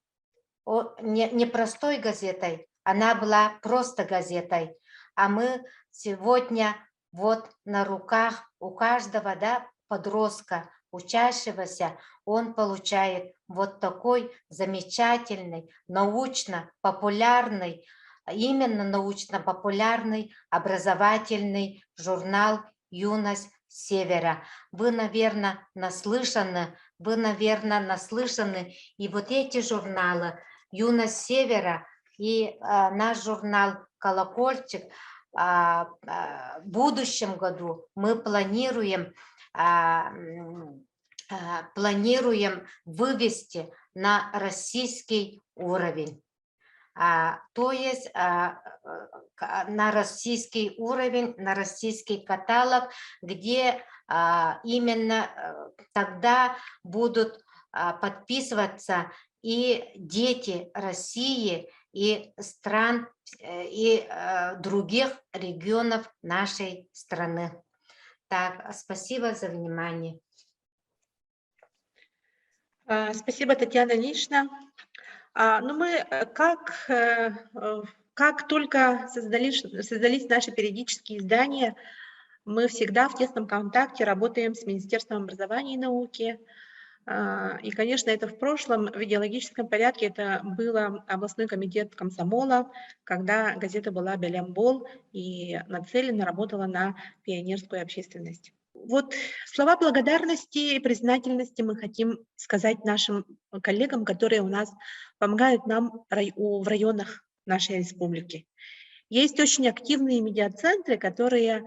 не простой газетой, она была просто газетой, а мы сегодня вот на руках у каждого, да, подростка, учащегося, он получает вот такой замечательный, научно-популярный, именно научно-популярный образовательный журнал «Юность Севера». Вы, наверное, наслышаны, и вот эти журналы «Юность Севера» и наш журнал «Колокольчик», в будущем году мы планируем вывести на российский уровень. То есть на российский уровень, на российский каталог, где именно тогда будут подписываться и дети России, и стран, и других регионов нашей страны. Так, спасибо за внимание. Спасибо, Татьяна Ильинична. Ну, мы как только создались наши периодические издания, мы всегда в тесном контакте работаем с Министерством образования и науки. И, конечно, это в прошлом в идеологическом порядке, это был областной комитет комсомола, когда газета была «Белем Бол» и нацеленно работала на пионерскую общественность. Вот слова благодарности и признательности мы хотим сказать нашим коллегам, которые у нас помогают нам в районах нашей республики. Есть очень активные медиацентры, которые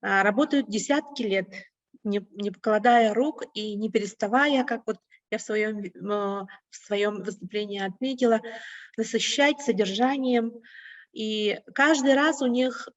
работают десятки лет. не покладая рук и не переставая, как вот я в своем выступлении отметила, насыщать содержанием. И каждый раз у них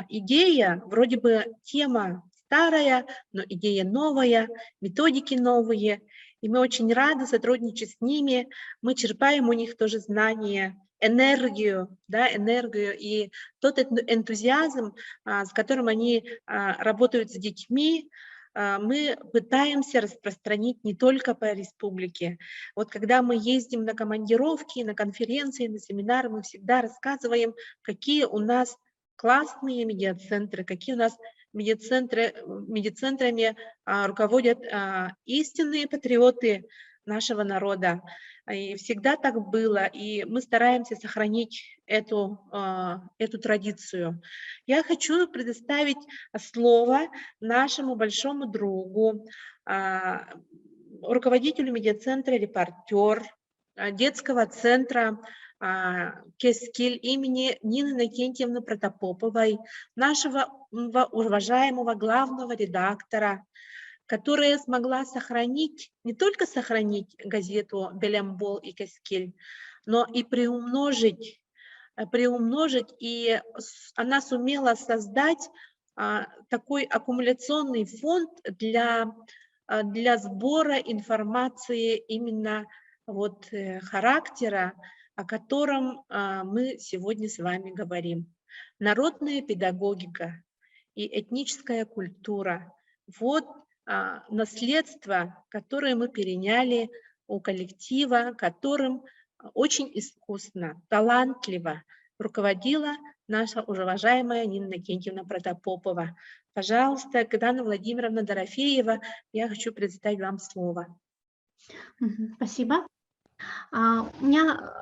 идея, вроде бы тема старая, но идея новая, методики новые. И мы очень рады сотрудничать с ними. Мы черпаем у них тоже знания, энергию, да, энергию и тот энтузиазм, с которым они работают с детьми, мы пытаемся распространить не только по республике. Вот когда мы ездим на командировки, на конференции, на семинары, мы всегда рассказываем, какие у нас классные медиацентры, какие у нас медиацентрами руководят истинные патриоты нашего народа. И всегда так было, и мы стараемся сохранить эту традицию. Я хочу предоставить слово нашему большому другу, руководителю медиацентра «Репортер», детского центра Кескиль имени Нины Иннокентьевны Протопоповой, нашего уважаемого главного редактора, которая смогла сохранить, не только сохранить газету «Белембол» и «Кескиль», но и приумножить, и она сумела создать такой аккумуляционный фонд для сбора информации именно вот характера, о котором мы сегодня с вами говорим. Народная педагогика и этническая культура – вот наследство, которое мы переняли у коллектива, которым очень искусно, талантливо руководила наша уважаемая Нина Иннокентьевна Протопопова. Пожалуйста, Дана Владимировна Дорофеева, я хочу предоставить вам слово. Спасибо. У меня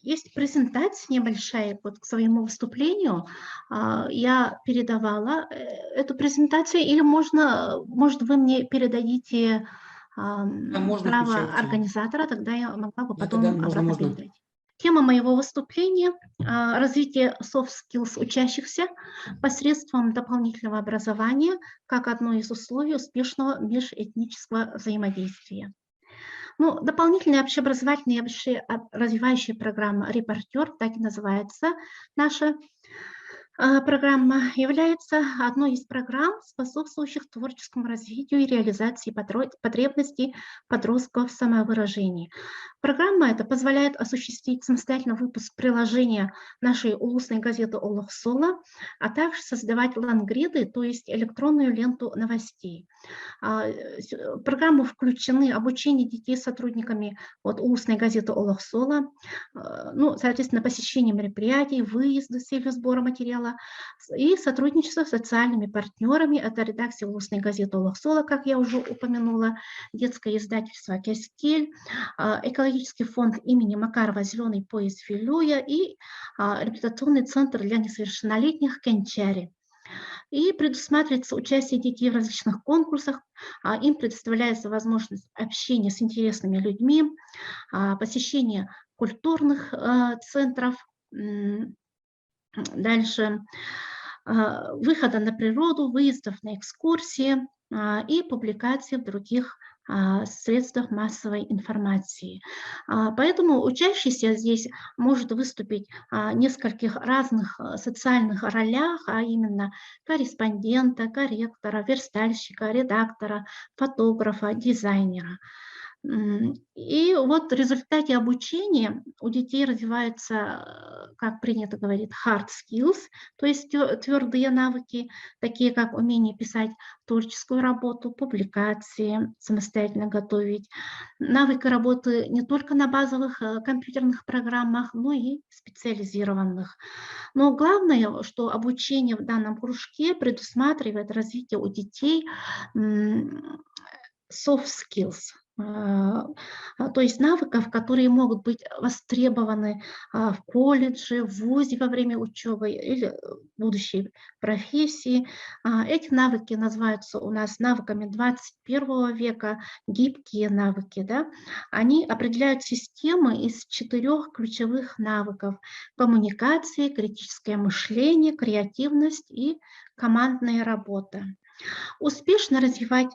есть презентация небольшая к своему выступлению. Я передавала эту презентацию, или может, вы мне передадите право организатора, тогда я могла бы потом обратно передать. Тема моего выступления – развитие soft skills учащихся посредством дополнительного образования как одно из условий успешного межэтнического взаимодействия. Дополнительная общеобразовательная и общеразвивающая программа «Репортер», так и называется наша программа, является одной из программ, способствующих творческому развитию и реализации потребностей подростков в самовыражении. Программа эта позволяет осуществить самостоятельный выпуск приложения нашей улусной газеты «Олох Сола», а также создавать лангриды, то есть электронную ленту новостей. В программу включены обучение детей сотрудниками улусной газеты «Олох Сола», соответственно, посещение мероприятий, выезды с целью сбора материала и сотрудничество с социальными партнерами. Это редакция улусной газеты «Олох Сола», как я уже упомянула, детское издательство «Кескиль», экологический фонд имени Макарова «Зеленый пояс Вилюя» и реабилитационный центр для несовершеннолетних «Кенчари». И предусматривается участие детей в различных конкурсах, им предоставляется возможность общения с интересными людьми, посещения культурных центров, дальше выхода на природу, выездов на экскурсии и публикации в других средствах массовой информации. Поэтому учащийся здесь может выступить в нескольких разных социальных ролях, а именно корреспондента, корректора, верстальщика, редактора, фотографа, дизайнера. И в результате обучения у детей развиваются, как принято говорить, hard skills, то есть твердые навыки, такие как умение писать творческую работу, публикации, самостоятельно готовить, навыки работы не только на базовых компьютерных программах, но и специализированных. Но главное, что обучение в данном кружке предусматривает развитие у детей soft skills, то есть навыков, которые могут быть востребованы в колледже, в вузе во время учебы или будущей профессии. Эти навыки называются у нас навыками 21 века, гибкие навыки. Да? Они определяют системы из 4 ключевых навыков: коммуникации, критическое мышление, креативность и командная работа. Успешно развивать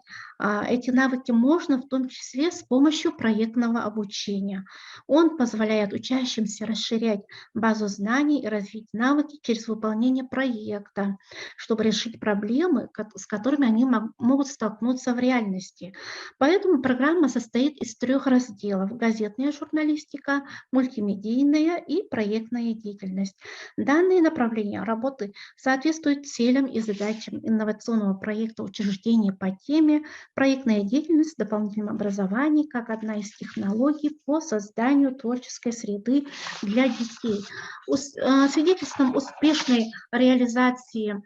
эти навыки можно в том числе с помощью проектного обучения. Он позволяет учащимся расширять базу знаний и развить навыки через выполнение проекта, чтобы решить проблемы, с которыми они могут столкнуться в реальности. Поэтому программа состоит из 3 разделов: газетная журналистика, мультимедийная и проектная деятельность. Данные направления работы соответствуют целям и задачам инновационного проекта учреждения по теме «Проектная деятельность в дополнительном образовании как одна из технологий по созданию творческой среды для детей». Свидетельством успешной реализации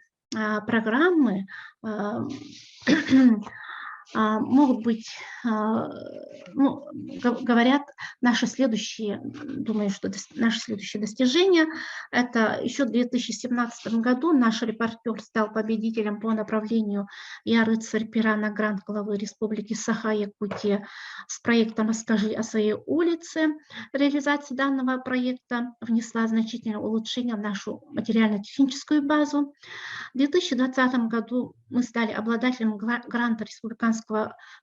программы могут быть, ну, говорят, наши следующие, думаю, что наши следующие достижения. Это еще в 2017 году наш репортер стал победителем по направлению «Я рыцарь пера» на грант главы Республики Саха-Якутия с проектом «Расскажи о своей улице». Реализация данного проекта внесла значительное улучшение в нашу материально-техническую базу. В 2020 году мы стали обладателем гранта республиканского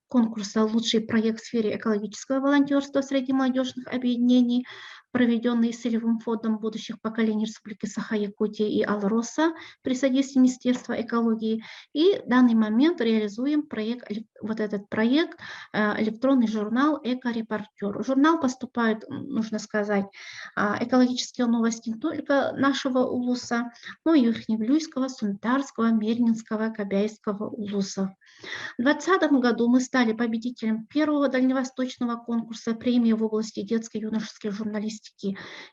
конкурса «Лучший проект в сфере экологического волонтерства среди молодежных объединений», проведенный Целевым фондом будущих поколений Республики Саха-Якутия и Алроса при содействии Министерства экологии. И в данный момент реализуем проект, вот этот проект, электронный журнал «Эко-репортер». В журнал поступают, нужно сказать, экологические новости не только нашего улуса, но и Верхневлюйского, Сунтарского, Мернинского, Кобяйского улусов. В 2020 году мы стали победителем первого дальневосточного конкурса премии в области детской и юношеской журналистики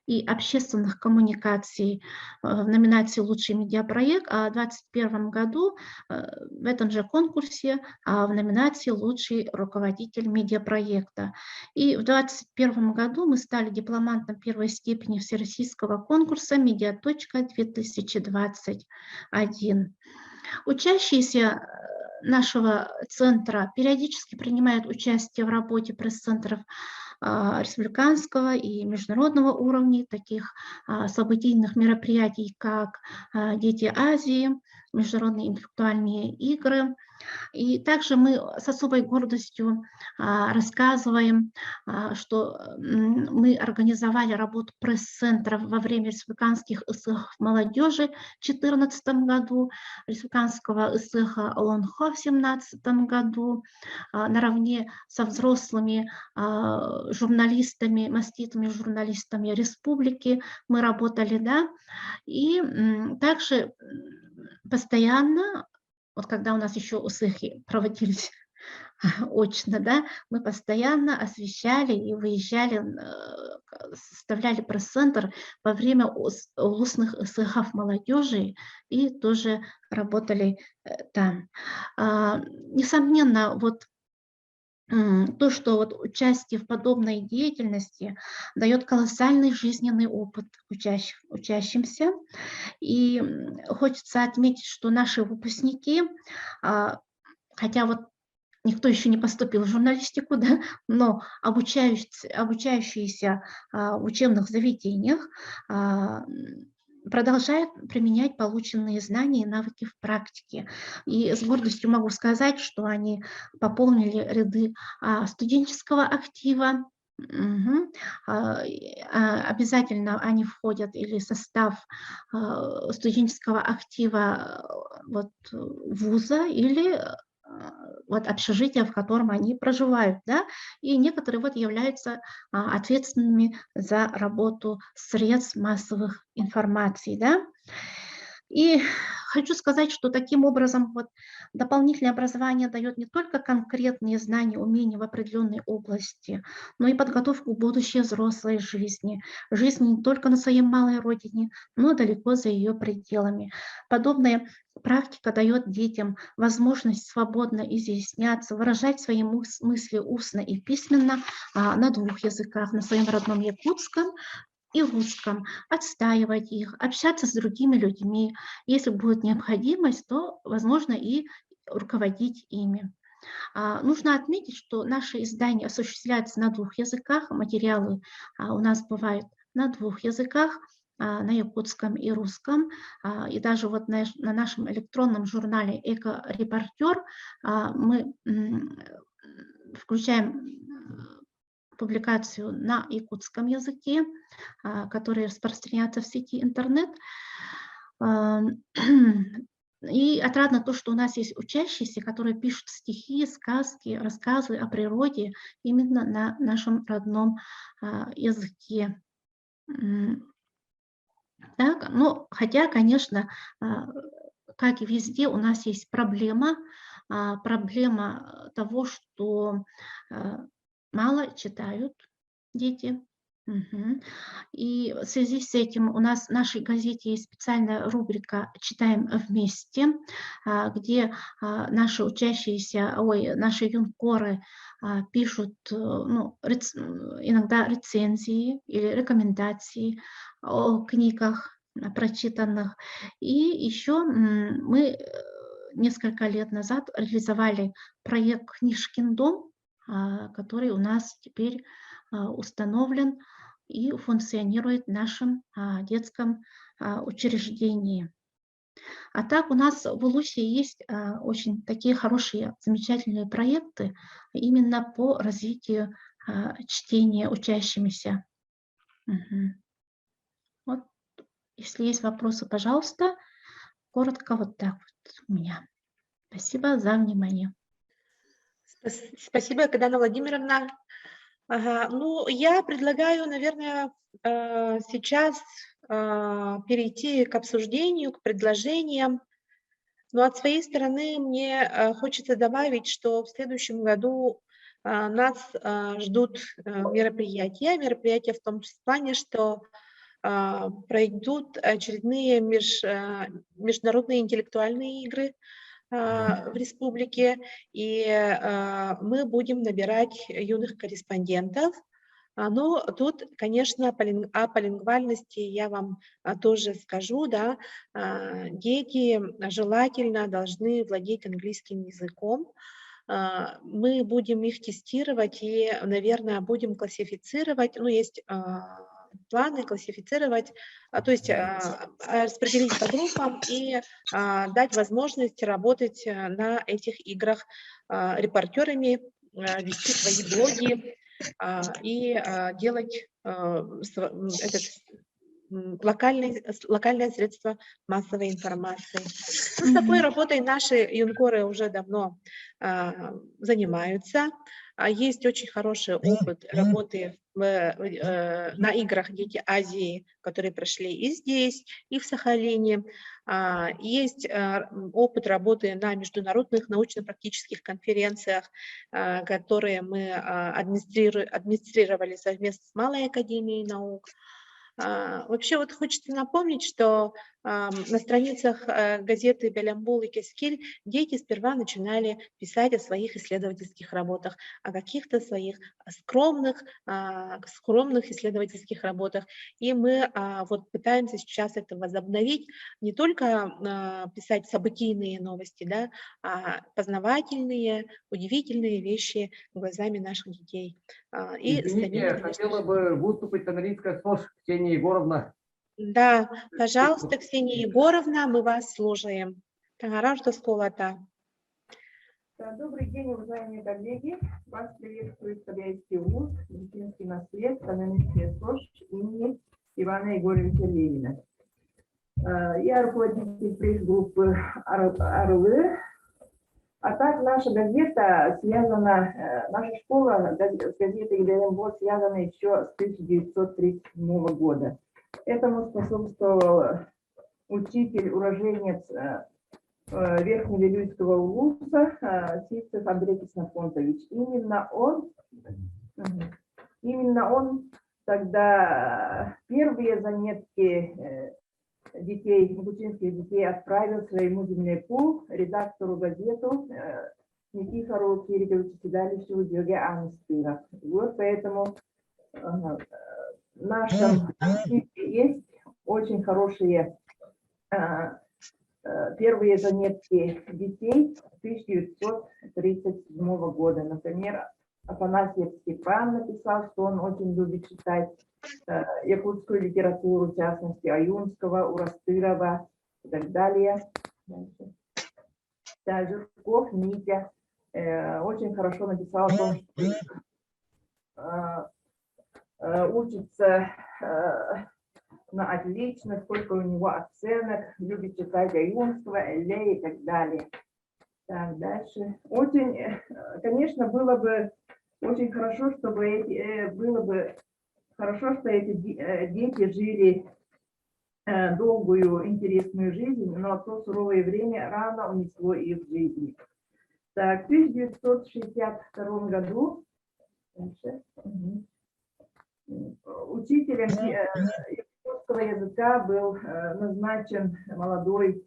и общественных коммуникаций в номинации «Лучший медиапроект», а в 2021 году в этом же конкурсе в номинации «Лучший руководитель медиапроекта». И в 2021 году мы стали дипломантом первой степени всероссийского конкурса «Медиаточка-2021». Учащиеся нашего центра периодически принимают участие в работе пресс-центров республиканского и международного уровней, таких событийных мероприятий, как «Дети Азии», международные интеллектуальные игры. И также мы с особой гордостью рассказываем, что мы организовали работу пресс-центров во время республиканских ИСЭХ молодежи в 2014 году, республиканского ИСЭХа Лонхо в 2017 году, наравне со взрослыми журналистами, маститыми журналистами республики мы работали, да, и также постоянно, вот когда у нас еще УСЭХи проводились очно, да, мы постоянно освещали и выезжали, составляли пресс-центр во время улусных ИСЭХов молодежи и тоже работали там. Несомненно, вот то, что вот участие в подобной деятельности дает колоссальный жизненный опыт учащимся. И хочется отметить, что наши выпускники, хотя вот никто еще не поступил в журналистику, да, но обучающиеся в учебных заведениях продолжают применять полученные знания и навыки в практике. И с гордостью могу сказать, что они пополнили ряды студенческого актива. Обязательно они входят или в состав студенческого актива вот, вуза или вот общежития, в котором они проживают, да, и некоторые вот являются ответственными за работу средств массовых информаций, да. И хочу сказать, что таким образом вот дополнительное образование дает не только конкретные знания, умения в определенной области, но и подготовку к будущей взрослой жизни не только на своей малой родине, но далеко за ее пределами. Подобная практика дает детям возможность свободно изъясняться, выражать свои мысли устно и письменно на 2 языках, на своем родном якутском и русском, отстаивать их, общаться с другими людьми. Если будет необходимость, то, возможно, и руководить ими. Нужно отметить, что наши издания осуществляются на 2 языках, материалы у нас бывают на 2 языках. на якутском и русском. И даже вот на нашем электронном журнале «Эко-репортер» мы включаем публикацию на якутском языке, который распространяется в сети интернет. И отрадно то, что у нас есть учащиеся, которые пишут стихи, сказки, рассказы о природе именно на нашем родном языке. Так, ну, хотя, конечно, как и везде, у нас есть проблема того, что мало читают дети. И в связи с этим у нас в нашей газете есть специальная рубрика «Читаем вместе», где наши учащиеся, наши юнкоры пишут иногда рецензии или рекомендации о книгах прочитанных. И еще мы несколько лет назад реализовали проект «Книжкин дом», который у нас теперь установлен и функционирует в нашем детском учреждении. А так у нас в Улусе есть очень такие хорошие, замечательные проекты именно по развитию чтения учащимися. Вот, если есть вопросы, пожалуйста, коротко вот так вот у меня. Спасибо за внимание. Спасибо, Кадана Владимировна. Ну, я предлагаю, наверное, сейчас перейти к обсуждению, к предложениям. Но от своей стороны мне хочется добавить, что в следующем году нас ждут мероприятия в том плане, что пройдут очередные международные интеллектуальные игры в республике, и мы будем набирать юных корреспондентов. Но тут, конечно, о полингвальности я вам тоже скажу, да, дети желательно должны владеть английским языком. Мы будем их тестировать и, наверное, будем классифицировать, ну, есть планы классифицировать, то есть распределить по группам и дать возможность работать на этих играх репортерами, вести свои блоги и делать локальное средство массовой информации. Ну, с такой работой наши юнкоры уже давно занимаются. Есть очень хороший опыт работы на играх «Дети Азии», которые прошли и здесь, и в Сахалине. Есть опыт работы на международных научно-практических конференциях, которые мы администрировали совместно с Малой академией наук. Вообще вот хочется напомнить, что на страницах газеты «Белямбул» и «Кескиль» дети сперва начинали писать о своих исследовательских работах, о каких-то своих скромных исследовательских работах. И мы вот пытаемся сейчас это возобновить, не только писать событийные новости, да, а познавательные, удивительные вещи глазами наших детей. Извините, я хотела бы выступить английское слово Ксения Егоровна. Да, пожалуйста, Ксения Егоровна, мы вас слушаем. Добрый день, уважаемые коллеги. Вас приветствует Советский вуз, медицинский наслед, экономический СОЖ имени Ивана Егоровича Ленина. Я руководитель пресс-группы АРЛ. А так наша газета связана, наша школа с газетой «Белямбол» связана еще с 1937 года. Этому способствовал учитель, уроженец Верхневилюйского улуса Сивцев Андрей Ксенофонтович. Именно он тогда первые заметки детей, гучинских детей отправил своему земляку, редактору газету Никифору Кириковичу Седалищеву Георгия Анстыра. Вот поэтому в нашем архиве есть очень хорошие первые заметки детей 1937 года. Например, Афанасьев Степан написал, что он очень любит читать якутскую литературу, в частности, Аюнского, Урастырова и так далее. Да, Жирков Митя очень хорошо написал о том, что учится на отлично, сколько у него оценок, любит читать Аюнского, Элле и так далее. Так, дальше. Очень, конечно, было бы очень хорошо, чтобы что эти дети жили долгую, интересную жизнь, но то суровое время рано унесло их жизни. Так, в 1962 году учителем якутского языка был назначен молодой,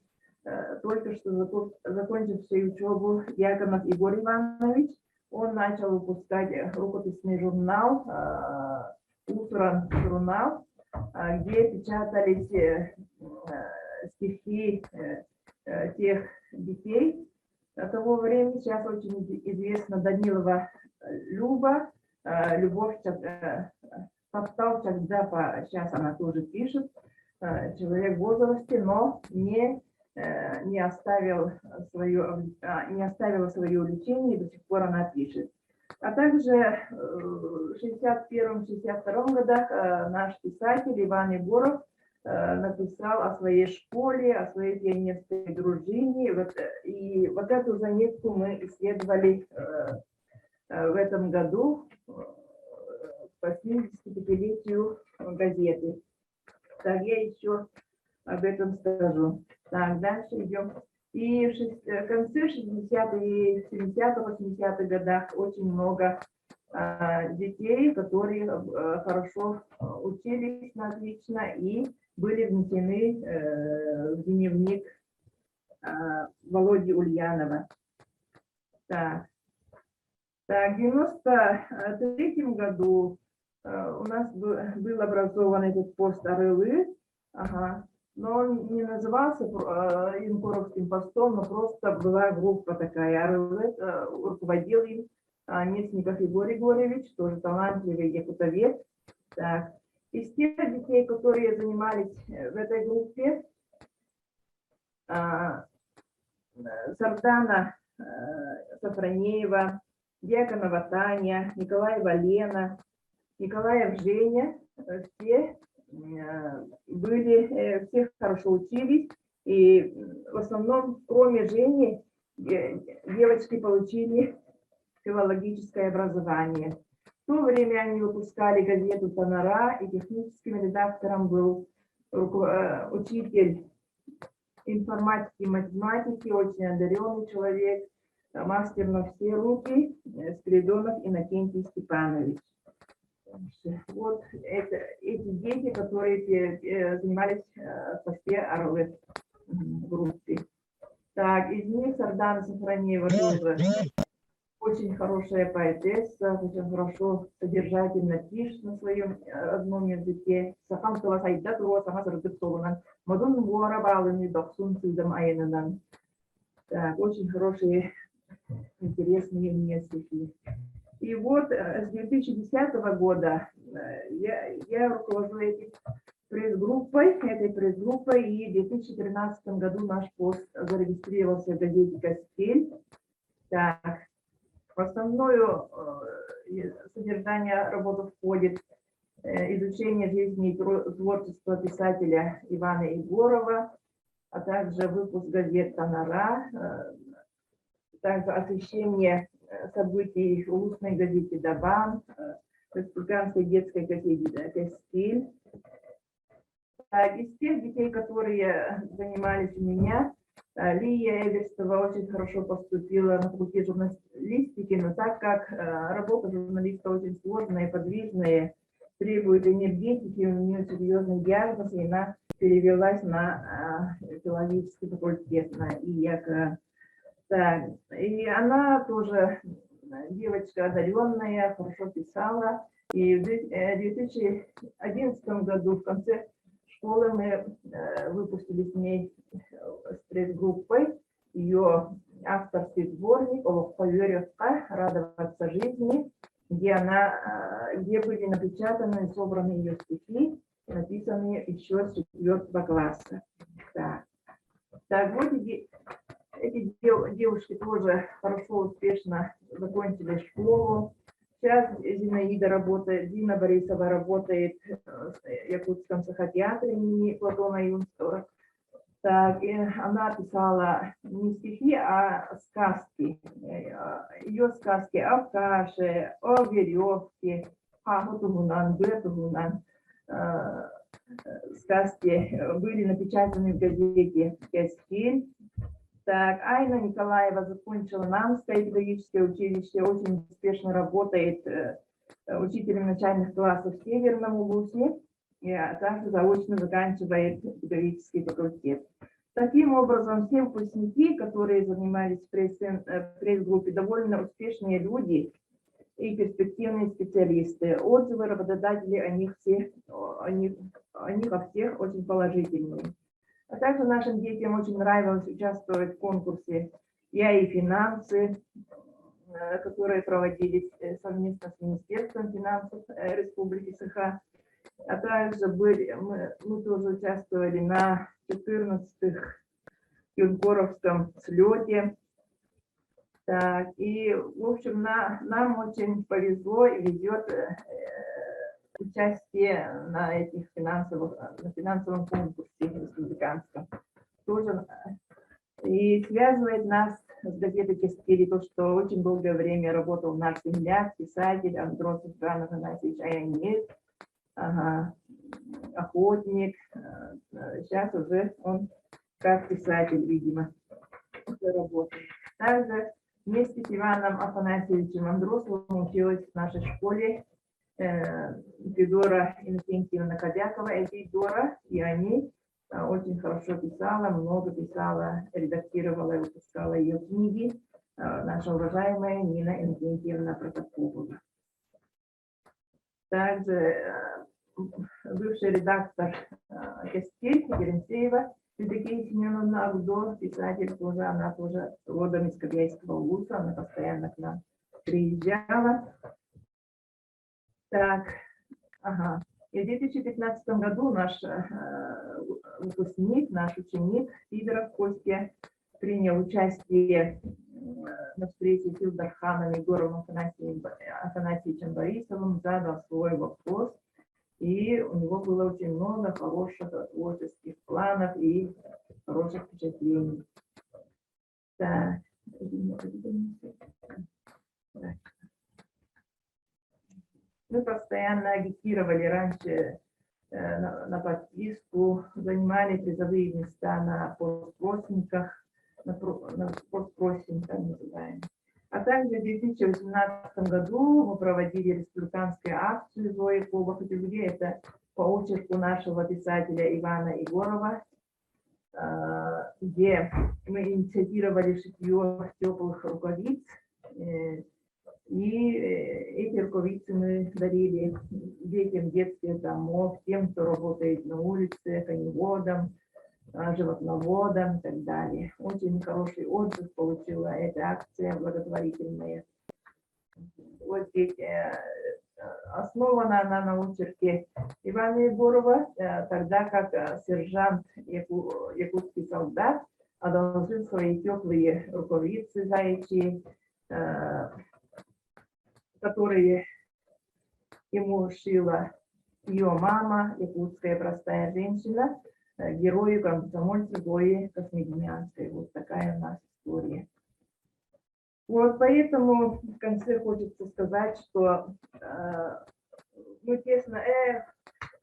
только что закончивший учебу Яконов Игорь Иванович. Он начал выпускать рукописный журнал «Усуран журнал», где печатались стихи тех детей того времени. Сейчас очень известна Данилова Люба, Любовь Чагджапа, сейчас она тоже пишет, человек в возрасте, но не оставила свое увлечение, и до сих пор она пишет. А также в 1961-1962 годах наш писатель Иван Егоров написал о своей школе, о своей пионерской дружине. И вот эту заметку мы исследовали в этом году, по 75-летию газеты. Так, я еще об этом скажу. Так, дальше идем. И в конце 60-х и 70-х, 80-х годах очень много детей, которые хорошо учились на отлично и были внесены в дневник Володи Ульянова. Так, в 1993 году у нас был образован этот пост АРЛы, но он не назывался Янкуровским постом, но просто была группа такая АРЛ, руководил им Несников Егор Егорович, тоже талантливый якутовед. Так. Из тех детей, которые занимались в этой группе, Сардана Сафронеева, Дьяконова Таня, Николаева Лена, Николаев Женя, все хорошо учились, и в основном, кроме Жени, девочки получили филологическое образование. В то время они выпускали газету «Танара», и техническим редактором был учитель информатики и математики, очень одаренный человек, мастер на все руки, Спиридонов Иннокентий Степанович. Вот эти дети, которые занимались в посте АРЛ группе. Так, из них Сардана Сафронеева тоже очень хорошая поэтесса, очень хорошо содержательно пишет на своем родном языке. Сахантова Сайдатова сама сардыцована. Мадун Буарабалыни Доксун Сидам Айнанан. Так, очень хорошие, интересные мне стихи. И вот с 2010 года я руковожу этой пресс-группой, и в 2013 году наш пост зарегистрировался в газете «Костель». Так, в основное содержание работы входит изучение жизни и творчества писателя Ивана Егорова, а также выпуск газет «Танара», также освещение событий в устной газете «Дабан», республиканской детской газете «Костель». Из тех детей, которые занимались у меня, Лия Эверстова очень хорошо поступила на факультет журналистики, но так как работа журналиста очень сложная и подвижная, требует энергетики, у нее серьезный диагноз, и она перевелась на филологический факультет, на ИЯК. Да. И она тоже девочка одаренная, хорошо писала. И в 2011 году в конце школы мы выпустили с ней с пресс-группой ее авторский сборник «Радоваться жизни». где были напечатаны и собраны ее стихи, написанные еще с 4 класса. Так вот эти девушки тоже хорошо, успешно закончили школу. Сейчас Зинаида работает, Дина Борисова работает в Якутском психотеатре имени Платона Юнского. Так, она писала не стихи, а сказки. Ее сказки о каше, о веревке, сказки были напечатаны в газете «Каскель». Так, Айна Николаева закончила Нанское педагогическое училище, очень успешно работает учителем начальных классов в Северном Улусе, а также заочно заканчивает педагогический факультет. Таким образом, все выпускники, которые занимались в пресс-группе, довольно успешные люди и перспективные специалисты. Отзывы работодателей о них о всех очень положительные. А также нашим детям очень нравилось участвовать в конкурсе «Я и финансы», которые проводились совместно с Министерством финансов Республики Саха. А также мы тоже участвовали на 14-м Юнгоровском слете. Так, и, в общем, нам очень повезло и везет участие на финансовом конкурсе республиканском. Тоже, и связывает нас с газетой «Каскель» то, что очень долгое время работал наш земляк, писатель Андросов Иван Афанасьевич Аянец, охотник. Сейчас уже он как писатель, видимо, работает. Также вместе с Иваном Афанасьевичем Андросовым училась в нашей школе Федора Иннокентьевна Кобякова, Федора, и они очень хорошо писала, много писала, редактировала и выпускала ее книги, наша уважаемая Нина Иннокентьевна Протопопова. Также бывший редактор «Каскель» Еренцеева Евдокия Семеновна Агдо, писатель тоже, она тоже родом из Кобяйского улуса, она постоянно к нам приезжала. Так, И в 2015 году наш выпускник, наш ученик Сидоров Костя принял участие на встрече с Илдарханом Егоровым Афанасьевичем Борисовым, задал свой вопрос, и у него было очень много хороших творческих планов и хороших впечатлений. Так. Мы постоянно агитировали раньше на подписку, занимали призовые места на постпросниках, на постпросниках называем. А также в 2018 году мы проводили республиканскую акцию «Зои Кобах», это по очерку нашего писателя Ивана Егорова, где мы инициировали шитье теплых рукавиц. И эти рукавицы мы дарили детям детских домов, тем, кто работает на улице, коневодам, животноводам и так далее. Очень хороший отзыв получила эта акция благотворительная. Вот здесь основана она на очерке Ивана Егорова, тогда как сержант, якутский солдат, одолжил свои теплые рукавицы заячьи, которые ему шила ее мама, якутская простая женщина, герою комсомольца Зои Космедемьянской. Вот такая у нас история. Вот поэтому в конце хочется сказать, что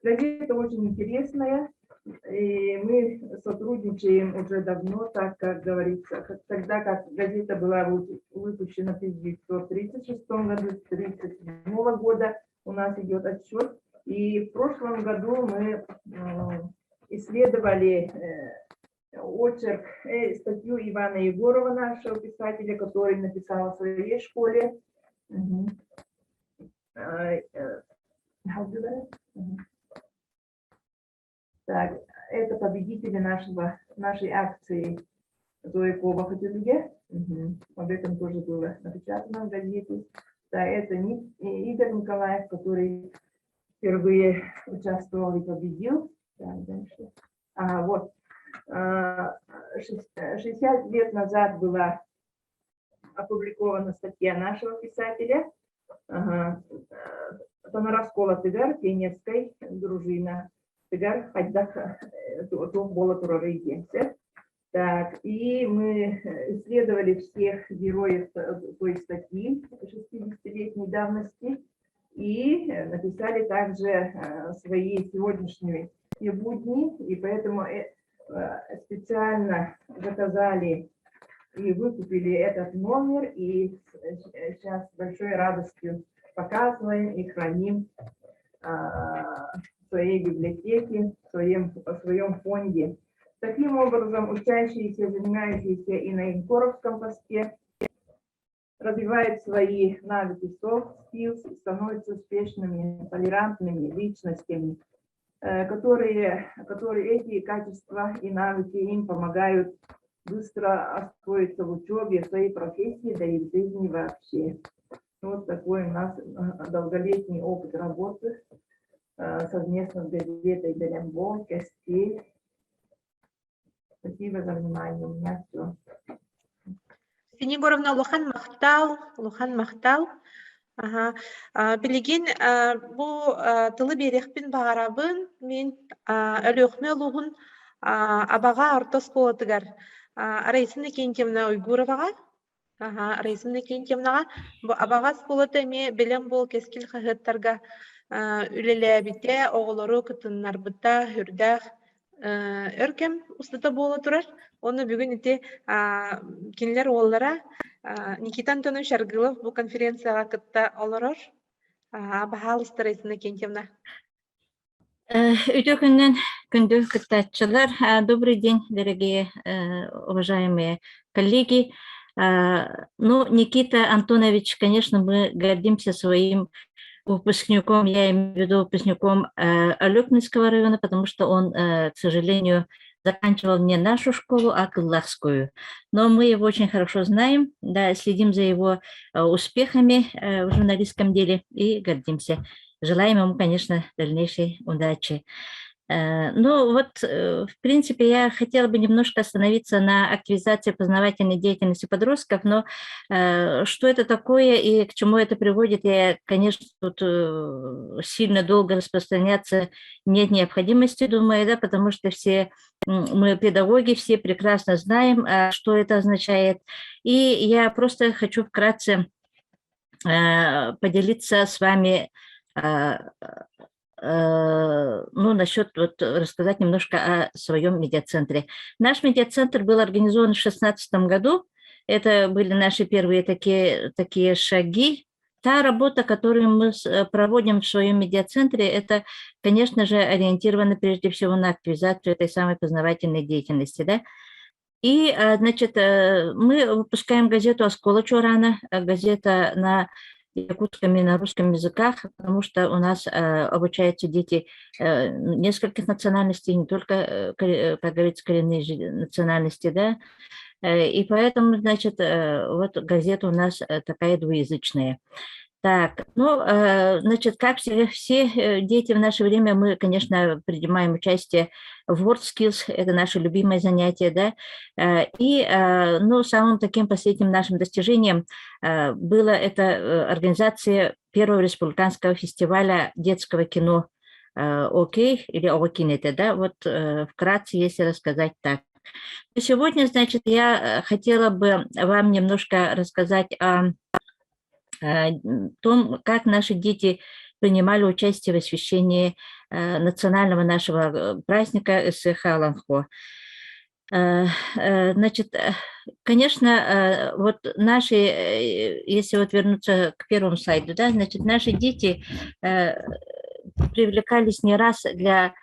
газета очень интересная, и мы сотрудничаем уже давно, так как говорится, тогда как газета была выпущена в 1936 году, с 1937 года у нас идет отсчет. И в прошлом году мы исследовали очерк, статью Ивана Егорова, нашего писателя, который написал о своей школе. Так, это победители нашей акции «Зои Кобах и Тюльге». Об этом тоже было напечатано в газете. Да, это Игорь Николаев, который впервые участвовал и победил. Так, дальше. Вот. 60 лет назад была опубликована статья нашего писателя Тонараскола Тыгар, Пенецкой, дружина Тыгар, Хайдах, Бола Турарыгенсе. Так, и мы исследовали всех героев той статьи 60-летней давности и написали также свои сегодняшние будни, и поэтому специально заказали и выкупили этот номер, и сейчас с большой радостью показываем и храним в своей библиотеке, в своем фонде. Таким образом, учащиеся, занимающиеся и на Инкоровском посте, развивают свои навыки soft skills и становятся успешными, толерантными личностями, которые эти качества и навыки им помогают быстро освоиться в учебе, в своей профессии, да и в жизни вообще. Вот такой у нас долголетний опыт работы совместно с газетой «Белембо», «Кастель». Спасибо за внимание. У меня все. Синегоровна, Лухан Махтал. Билигин, бу тылы берекпин бағарабын, мен өлөкме луғын абаға артос колатыгар. Арайсымны Кентьевна Уйгуроваға, Арайсымны Кентьевнаға, абаға сколаты ме білем бол кескіл қағыттарға үлеләбіте, оғылары күтіннар бұта, хүрдәқ, өркем ұстата бола тұрар. Оны бүгін ете кенелер олара Никитан Тону Шаргылов бұл конференцияға күтті оларыр. Абағалыстыр Арайсымны Кентьевна. Үтөкүннен күндү кытачылар. Добрый день, дорогие уважаемые коллеги. Ну, Никита Антонович, конечно, мы гордимся своим выпускником, я имею в виду выпускником Алёкминского района, потому что он, к сожалению, заканчивал не нашу школу, а Кыллахскую. Но мы его очень хорошо знаем, да, следим за его успехами в журналистском деле и гордимся. Желаем ему, конечно, дальнейшей удачи. Ну вот, в принципе, я хотела бы немножко остановиться на активизации познавательной деятельности подростков, но что это такое и к чему это приводит, я, конечно, тут сильно долго распространяться нет необходимости, думаю, да, потому что все мы, педагоги, все прекрасно знаем, что это означает. И я просто хочу вкратце поделиться с вами насчет рассказать немножко о своем медиацентре. Наш медиацентр был организован в 2016 году. Это были наши первые такие шаги. Та работа, которую мы проводим в своем медиацентре, это, конечно же, ориентировано прежде всего на активизацию этой самой познавательной деятельности. Да? И, значит, мы выпускаем газету «Оскола Чорана», газета на якутском и на русском языках, потому что у нас обучаются дети нескольких национальностей, не только, как говорится, коренные национальности, да, и поэтому, значит, вот газета у нас такая двуязычная. Так, ну, значит, как все дети в наше время, мы, конечно, принимаем участие в WordSkills, это наше любимое занятие, да, и, ну, самым таким последним нашим достижением было это организация первого республиканского фестиваля детского кино «Окей» или «Окинете», да, вот вкратце, если рассказать так. Сегодня, значит, я хотела бы вам немножко рассказать о том, как наши дети принимали участие в освящении национального нашего праздника Эсэха-Аланхо. Значит, конечно, вот наши, если вот вернуться к первому слайду, да, значит, наши дети привлекались не раз для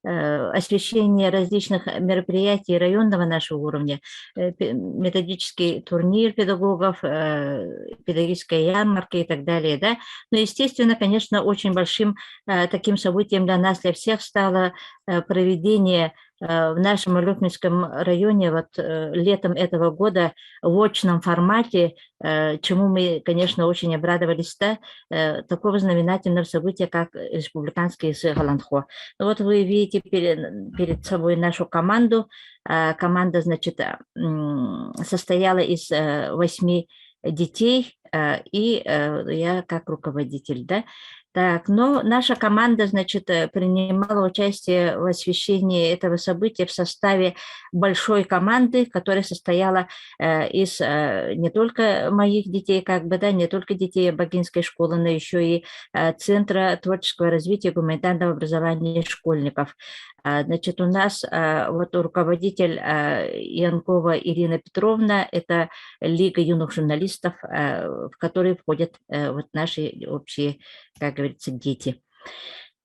освещения различных мероприятий районного нашего уровня, методический турнир педагогов, педагогическая ярмарка и так далее, да. Но, естественно, конечно, очень большим таким событием для нас, для всех стало проведение в нашем Алюкминском районе вот летом этого года в очном формате, чему мы, конечно, очень обрадовались, да, такого знаменательного события, как республиканский ЕСЭ Галанхо. Вот вы видите перед собой нашу команду. Команда, значит, состояла из 8 детей, и я как руководитель, да. Так, но наша команда, значит, принимала участие в освещении этого события в составе большой команды, которая состояла из не только моих детей, как бы, да, не только детей Богинской школы, но еще и Центра творческого развития и гуманитарного образования школьников. Значит, у нас вот руководитель Янкова Ирина Петровна, это Лига юных журналистов, в которые входят вот наши общие, как говорится, дети.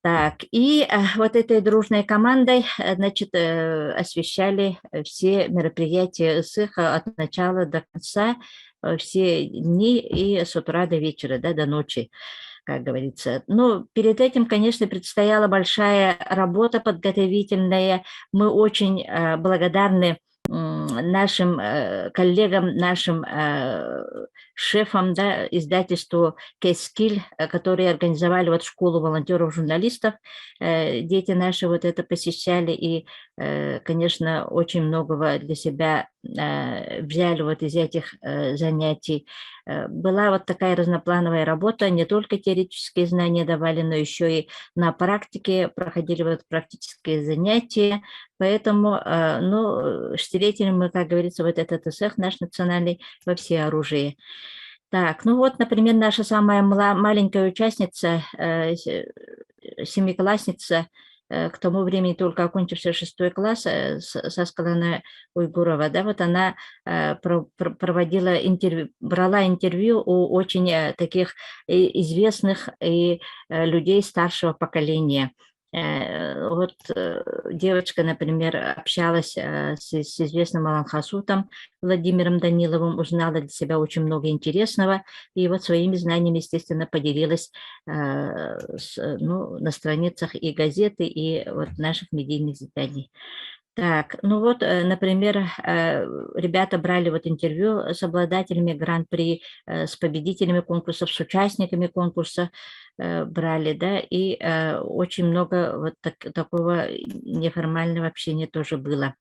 Так, и вот этой дружной командой, значит, освещали все мероприятия СЭХа от начала до конца, все дни и с утра до вечера, да, до ночи, как говорится. Но перед этим, конечно, предстояла большая работа подготовительная. Мы очень благодарны нашим коллегам, нашим шефам, да, издательству Кескиль, которые организовали вот школу волонтеров-журналистов. Дети наши вот это посещали и, конечно, очень многого для себя взяли вот из этих занятий. Была вот такая разноплановая работа, не только теоретические знания давали, но еще и на практике проходили вот практические занятия. Поэтому, ну, штиретели мы, как говорится, вот этот СЭХ наш национальный во всеоружии. Так, ну вот, например, наша самая маленькая участница, семиклассница, к тому времени только окончившая 6 класс, Саскалана Уйгурова, да, вот она проводила интервью, брала интервью у очень таких известных и людей старшего поколения. Вот девочка, например, общалась с известным Аланхасутом Владимиром Даниловым, узнала для себя очень много интересного, и вот своими знаниями, естественно, поделилась ну, на страницах и газеты, и вот наших медийных изданий. Так, ну вот, например, ребята брали вот интервью с обладателями гран-при, с победителями конкурсов, с участниками конкурса брали, да, и очень много вот такого неформального общения тоже было.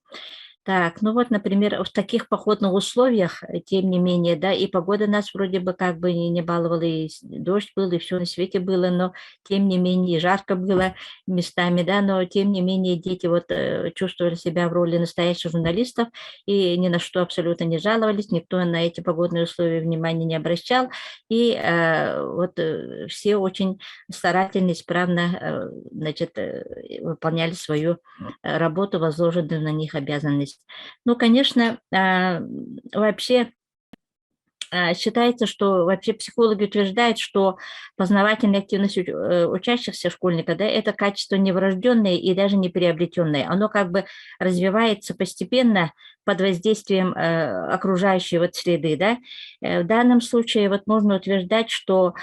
Так, ну вот, например, в таких походных условиях, тем не менее, да, и погода нас вроде бы как бы не баловала, и дождь был, и все на свете было, но тем не менее жарко было местами, да, но тем не менее дети вот чувствовали себя в роли настоящих журналистов и ни на что абсолютно не жаловались, никто на эти погодные условия внимания не обращал, и вот все очень старательно, исправно, значит, выполняли свою работу, возложенную на них обязанность. Ну, конечно, вообще считается, что вообще психологи утверждают, что познавательная активность учащихся школьника, да, это качество не врожденное и даже не приобретенное. Оно как бы развивается постепенно под воздействием окружающей вот среды, да. В данном случае вот можно утверждать, что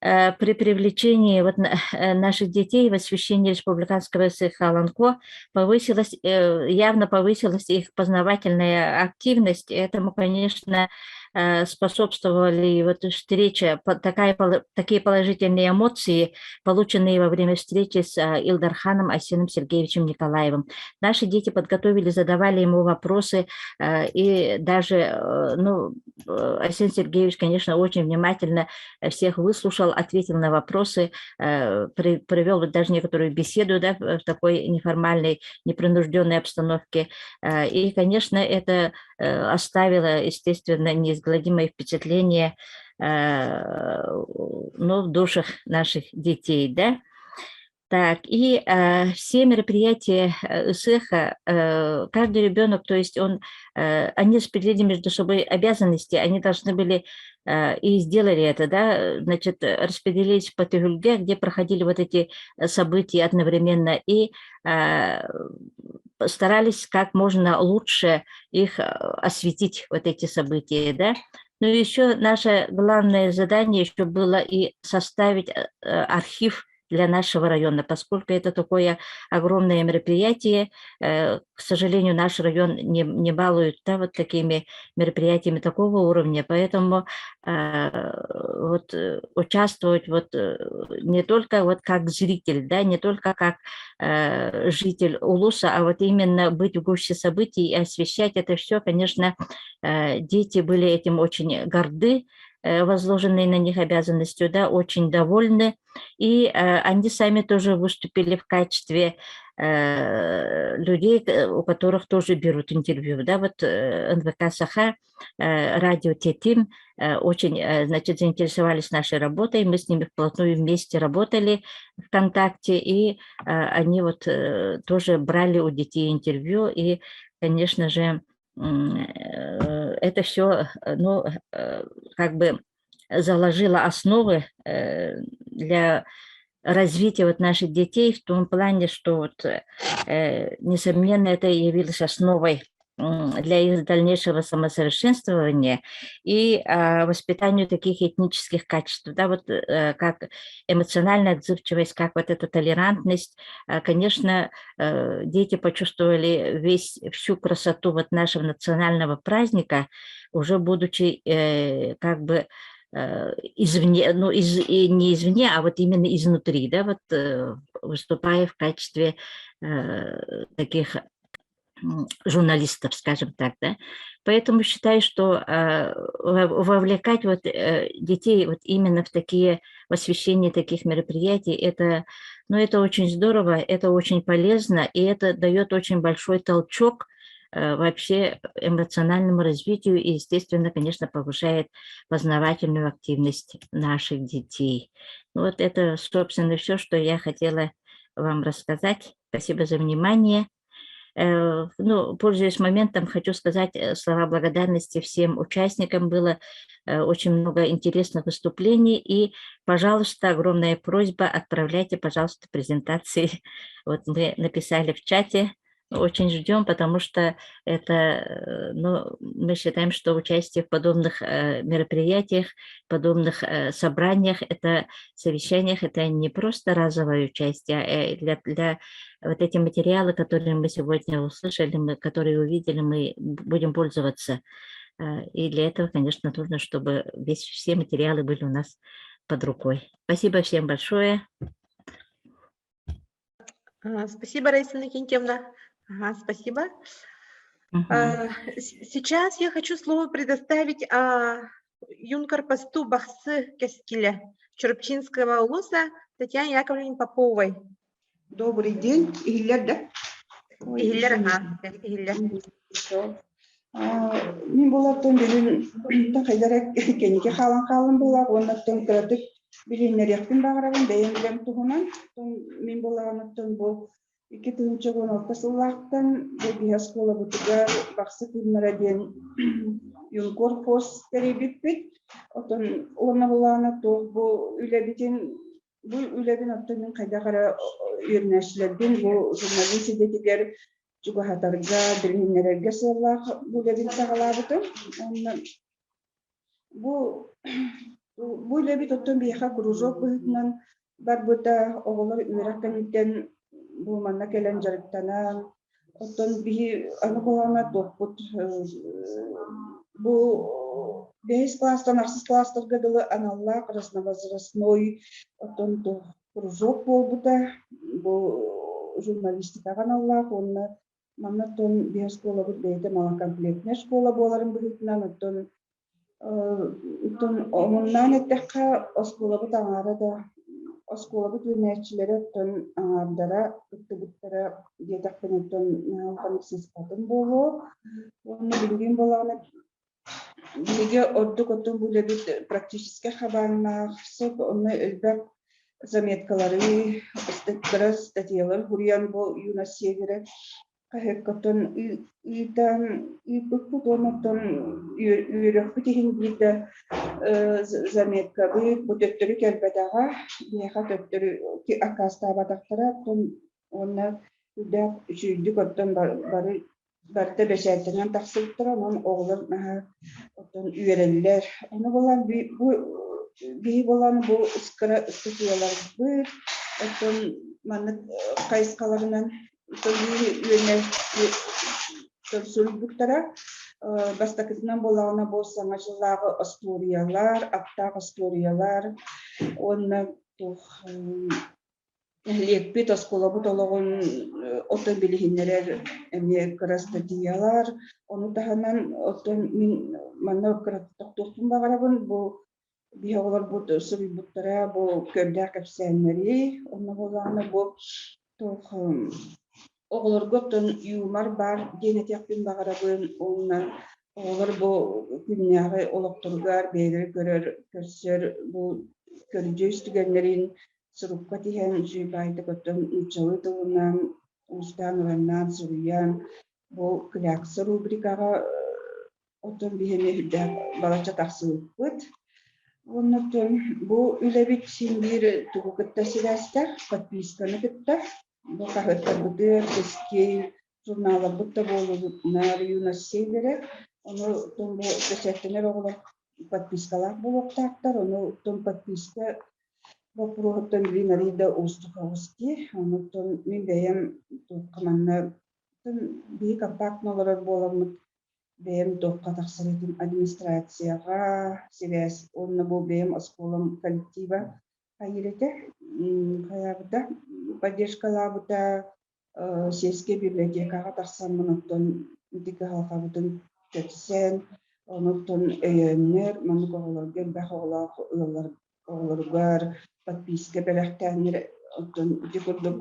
при привлечении вот наших детей в освещении республиканского СЭХа Аланхо явно повысилась их познавательная активность. Этому, конечно, способствовали вот встреча, такие положительные эмоции, полученные во время встречи с Илдарханом Асеном Сергеевичем Николаевым. Наши дети подготовили, задавали ему вопросы, и даже, ну, Асен Сергеевич, конечно, очень внимательно всех выслушал, ответил на вопросы, провел вот даже некоторую беседу, да, в такой неформальной, непринужденной обстановке. И, конечно, это оставило, естественно, неизгладимое впечатление, ну, в душах наших детей, да. Так, и все мероприятия СЭХа, каждый ребенок, то есть они распределили между собой обязанности, они должны были, и сделали это, да, значит, распределились по Тюгюльге, где проходили вот эти события одновременно, и старались как можно лучше их осветить, вот эти события, да. Но еще наше главное задание еще было и составить архив для нашего района, поскольку это такое огромное мероприятие. К сожалению, наш район не балует, да, вот такими мероприятиями такого уровня, поэтому вот участвовать вот не только вот как зритель, да, не только как житель Улуса, а вот именно быть в гуще событий и освещать это все, конечно, дети были этим очень горды, возложенной на них обязанностью, да, очень довольны, и они сами тоже выступили в качестве людей, у которых тоже берут интервью, да, вот НВК Саха, радио Тетим очень, значит, заинтересовались нашей работой, мы с ними вплотную вместе работали ВКонтакте, и они вот тоже брали у детей интервью, и, конечно же, это все, ну, как бы заложило основы для развития вот наших детей в том плане, что вот, несомненно, это явилось основой для их дальнейшего самосовершенствования и воспитанию таких этнических качеств, да, вот как эмоциональная отзывчивость, как вот эта толерантность. Конечно, дети почувствовали всю красоту вот нашего национального праздника, уже будучи как бы извне, ну, не извне, а вот именно изнутри, да, вот выступая в качестве таких журналистов, скажем так, да. Поэтому считаю, что вовлекать вот детей вот именно в такие, в освещение таких мероприятий, это, ну, это очень здорово, это очень полезно, и это дает очень большой толчок вообще эмоциональному развитию и, естественно, конечно, повышает познавательную активность наших детей. Вот это, собственно, все, что я хотела вам рассказать. Спасибо за внимание. Ну, пользуясь моментом, хочу сказать слова благодарности всем участникам. Было очень много интересных выступлений. И, пожалуйста, огромная просьба, отправляйте, пожалуйста, презентации. Вот мы написали в чате. Очень ждем, потому что это, ну, мы считаем, что участие в подобных мероприятиях, подобных собраниях, это совещаниях, это не просто разовое участие, а для вот эти материалы, которые мы сегодня услышали, которые увидели, мы будем пользоваться. И для этого, конечно, нужно, чтобы все материалы были у нас под рукой. Спасибо всем большое. Спасибо, Раиса Иннокентьевна. Ага, спасибо. Сейчас я хочу слово предоставить юнкар посту Бахсы Кескиля Чурупчинского улуса Татьяне Яковлевне Поповой. Добрый день, Игилер, да? Игилер, ага, Игилер. Мен болаттан билин тахайдара кенеке халан була, оннаттан кыратык билиннеряктын багырабын бейен билем тугунан, мен болаганаттан бул 2010 касыллактан бегиас кола бутуга баксы күннара ден юнкор пост теребиппит, отон орна булана то бу үлебитин бу үлебин оттон кайда кара үйрнәшләрден бу журналистикелер жугахатарга билиннерге сыллах бу үлебин тагалабыты. Бу үлебит оттон бияха кружок бытынан барбыта оголор үрәккәнтен бу манна келен жарыктана оттон би аныколана топпут бу 10 класстан 6 класстар гадылы аналла красновозрастной оттон кружок болбута бу журналистика аналла онна манна тон 5 школа бут бейте малокомплектная школа боларын бытынан оттон омуннан эттекка оскола бут аңара да оскола бут үрнәчиләре оттон аңардара ыттыбыттара диетакпен оттон халыксыз катын болу онны билген боланы биге ордук оттон буле бит практически хабарна сып онны элбак заметкалары статьялар хурьян бо юна севера кахеккотон итан иппутонотон үйрөкпүтихин биде заметка бу төттөрү келбедага неха төттөрү ки акастабатактара тон онна үдө үчүдүк оттон бары барта бешетинен таксылтыра он оглор оттон үйреллер аны болан бу болан бу скара статьялар бу Отон маннык кайыскаларынан бастакытынан болағына болсаң жылағы асториялар, аттақ асториялар, онна лекпет асколабыт олығын отын білігінлер әме крастатиялар, оны тағынан отын мен манна тоқтуқтың бағарабын, бұл биһоголор бут сырыйбуттара бу көрдәк әпсәннәри, оны болағына бұл оғылырготтын юмар бар денетекпен бағарабын, оғылыр бұл күнняғы олықтырғар, бейгір көрір, көрсер бұл көрді үстігенлерін сұрупқа тиген жүйбайды көттін ұчалы тұғынан, ұстан ұраннан сұрыян, бұл күләксі рубрикаға отын бейіне хүлдәк балача тақсылып бұд. Оннотон бу үлебит синдир тугу кытта сирастар, подписканы кытта. Бу кахыттар бутыр, кескей, журналар бутта болу нар юнас сейлері. Оны тон бу көсеттенер оғылар подпискалар болуқтақтар. Оны тон подписка вопроғыттан винарида устуға усти. Оны тон мен бәйім қаманна бей компактнолар боламыд. Бәйім тоққа тақсыретім администрацияға, себәс, онны бұл бәйім осколым коллектива қайыреті. Қаябыда, поддержкалабыда сельске библиотекаға тақсан мұныттың үтікі халқабыдың көтсен, оныттың өйеннер, мұнық оғыларгер бәқ оғыларғар, подписка бәләқтәнер, оттың үті күрдік,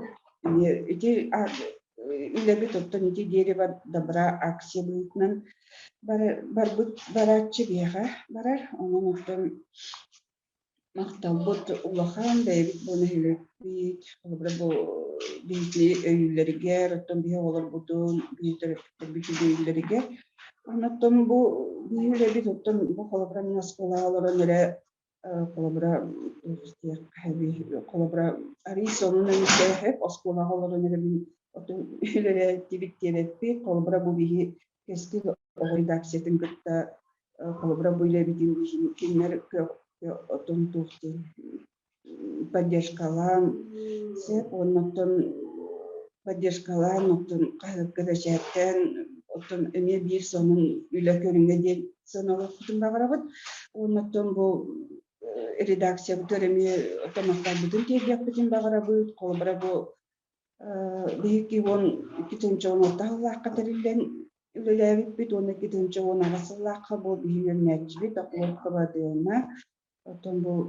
үләбет оттың үті дерева добра акция бұйтынан баратчы беға барар, оның оттың мақталбыт улахан бәйбіт бұны үлік бейт, олыбыра бұл бейтли өйлерігер, оттың бейі олар бұдың, бейті өйлерігер. Оныттың бұл бейілебет оттың бұл қолыбыра минаскола оларын өрі қолыбыра арис оның өңісі әхіп, осколаға оларын өрі оттың өйлері тибіттелетпей, қолыбыра бұл бейі кескі редакциятын күтті қолыбыра бұйлебетін кенер оттың тұқты поддержкалан, сеп, оннықтың поддержкалан, оттың қағыққыдашаттан, оттың өме бір соның үйлі көрінге ден соңығы құтын бағарабыд. Оннықтың бұл редакция бұтыр өме отамақтар бұтын тегек бұтын бағарабыд, қолыбыра бұл бейікке он кетінші он ортағылаққа тәрілден үліләбіт біт, оны кетінші он ағасылаққа бұл бейілер нәтчібет, ақылыққа бадыяна. Оттон бұл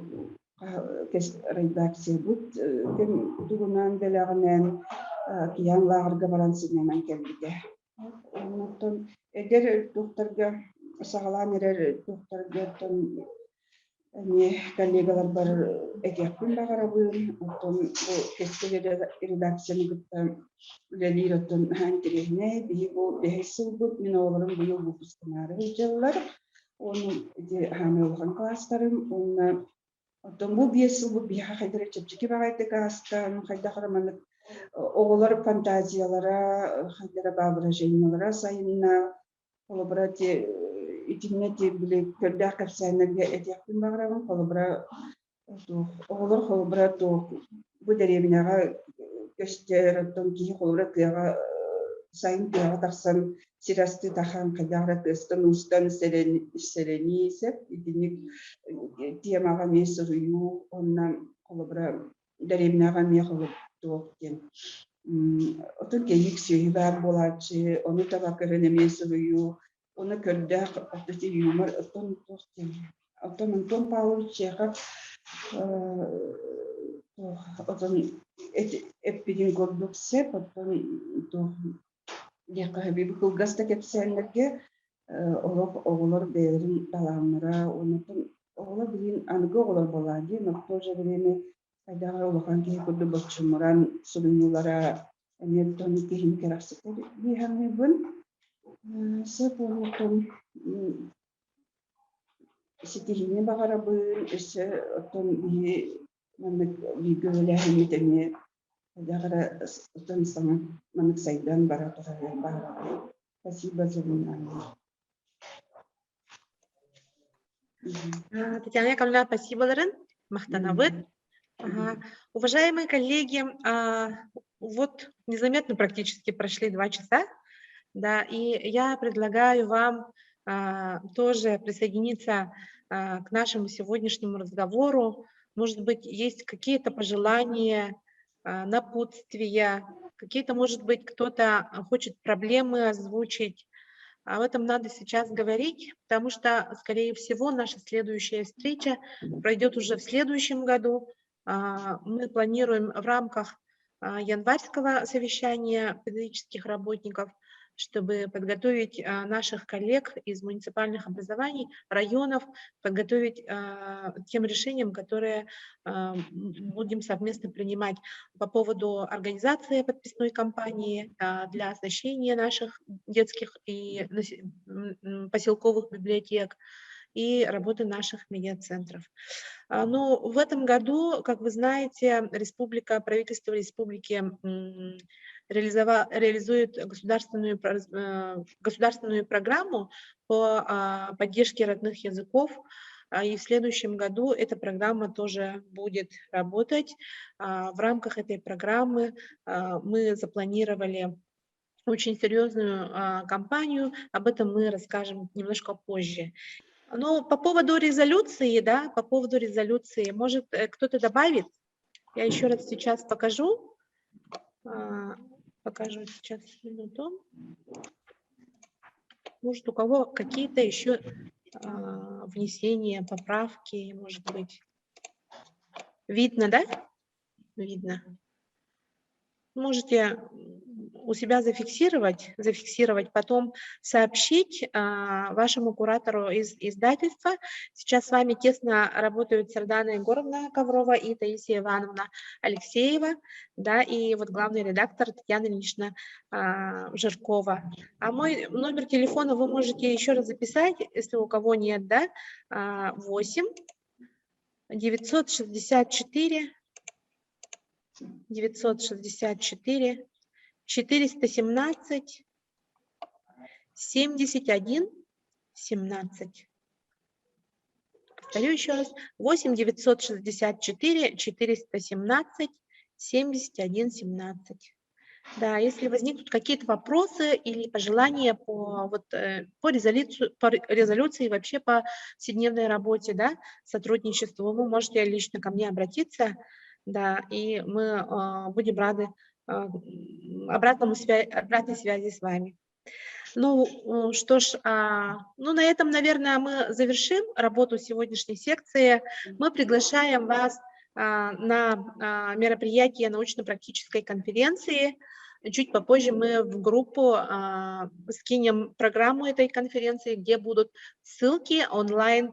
редакция бұд, тұғынан бәліғінен киян лағырға барансынынан кәлбіде. Оттон әдер тұқтарға, сағалан әрер тұқтарға коллегалар бар әкекпін бағарабын. Оттон бұл кәскелі редакцияны күтті үләлер оттон әнтерегіне, бейі бұл бәйсіл бұд, мен оларым бұйыл бұл бұстынары жылылар. Onun hamile olan klaslarım, onun bu biyesi bu biha kadar çepçiki bağaydı klaslar, kadar karamanlık oğulları fantaziyalara, kadar babra jeynalara sayınna, kolabra itinne bile körde kapsayanlarga etiyakın bağıramın, kolabra oğullar kolabra bu derevinağa gösterir, ki kolabra kıyağa sayın kıyağa taksan сирасты тахан кадагра тестон устан селени сеп идиник темага месурую онна колобра даремнага мехолоп токтен отон кейик сөйбар болачы оны табакырын месурую оны көрдак отти юмор отон токтен отон паулчега отон эпидин гордук сеп отон Яқы бейбі күлгасты кепсәлерге оғылар бәйірін таланыра, онытын оғылар білін анығы оғылар болады, нұқты жа білені қайдаға олыған кей күрді бұтшымыран сұлынулара әметтоны кейін керақсықыр бейхаңы бұн. Сәп онытын сетігіне бағара бұн, өсі ұттын бейгі өлі Дагара станцияны манық сайдан бара тұрған бара. Спасибо за внимание. Татьяна Яковлевна, спасибо, Ларин. Мақтанабыт. Ага. Уважаемые коллеги, вот незаметно практически прошли 2 часа, да, и я предлагаю вам тоже присоединиться к нашему сегодняшнему разговору. Может быть, есть какие-то пожелания, напутствия, какие-то, может быть, кто-то хочет проблемы озвучить. Об этом надо сейчас говорить, потому что, скорее всего, наша следующая встреча пройдет уже в следующем году. Мы планируем в рамках январского совещания педагогических работников, чтобы подготовить наших коллег из муниципальных образований, районов, подготовить тем решениям, которые будем совместно принимать по поводу организации подписной кампании для оснащения наших детских и поселковых библиотек и работы наших медиацентров. Но в этом году, как вы знаете, правительство республики реализует государственную программу по поддержке родных языков, и в следующем году эта программа тоже будет работать. В рамках этой программы мы запланировали очень серьезную кампанию, об этом мы расскажем немножко позже. Но по поводу резолюции, да, может, кто-то добавит? Я еще раз сейчас покажу. Покажу сейчас минуту. Может, у кого какие-то еще внесения, поправки, может быть. Видно, да? Видно. Можете у себя зафиксировать, потом сообщить вашему куратору из издательства. Сейчас с вами тесно работают Сардана Егоровна Коврова и Таисия Ивановна Алексеева, да, и вот главный редактор Татьяна Ильинична Жиркова. А мой номер телефона вы можете еще раз записать, если у кого нет, да, 8 964 417 71 17. Повторю еще раз. 8 964 417 71 17. Да, если возникнут какие-то вопросы или пожелания по резолюции, вообще по повседневной работе, да, сотрудничеству, вы можете лично ко мне обратиться, да, и мы будем рады обратной связи с вами. Ну, что ж, на этом, наверное, мы завершим работу сегодняшней секции. Мы приглашаем вас на мероприятие научно-практической конференции. Чуть попозже мы в группу скинем программу этой конференции, где будут ссылки, онлайн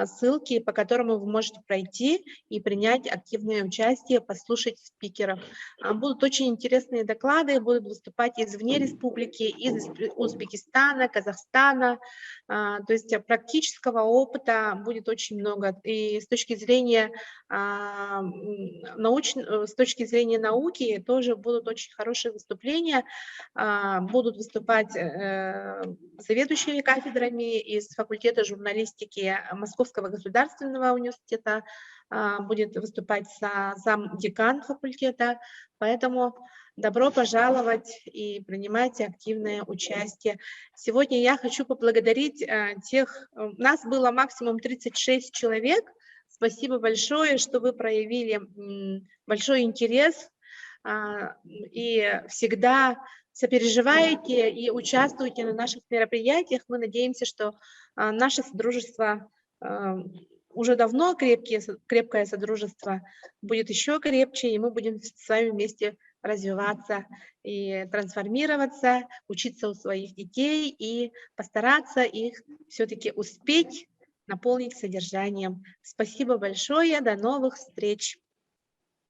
ссылки, по которым вы можете пройти и принять активное участие, послушать спикеров. Будут очень интересные доклады, будут выступать извне республики, из Узбекистана, Казахстана. То есть практического опыта будет очень много. И с точки зрения науки тоже будут очень хорошие выступления. Будут выступать заведующие кафедрами из факультета журналистики Московского государственного университета, будет выступать замдекан факультета, поэтому добро пожаловать и принимайте активное участие. Сегодня я хочу поблагодарить нас было максимум 36 человек. Спасибо большое, что вы проявили большой интерес и всегда сопереживаете и участвуете на наших мероприятиях. Мы надеемся, что наше содружество, уже давно крепкое содружество, будет еще крепче, и мы будем с вами вместе развиваться и трансформироваться, учиться у своих детей и постараться их все-таки успеть наполнить содержанием. Спасибо большое, до новых встреч!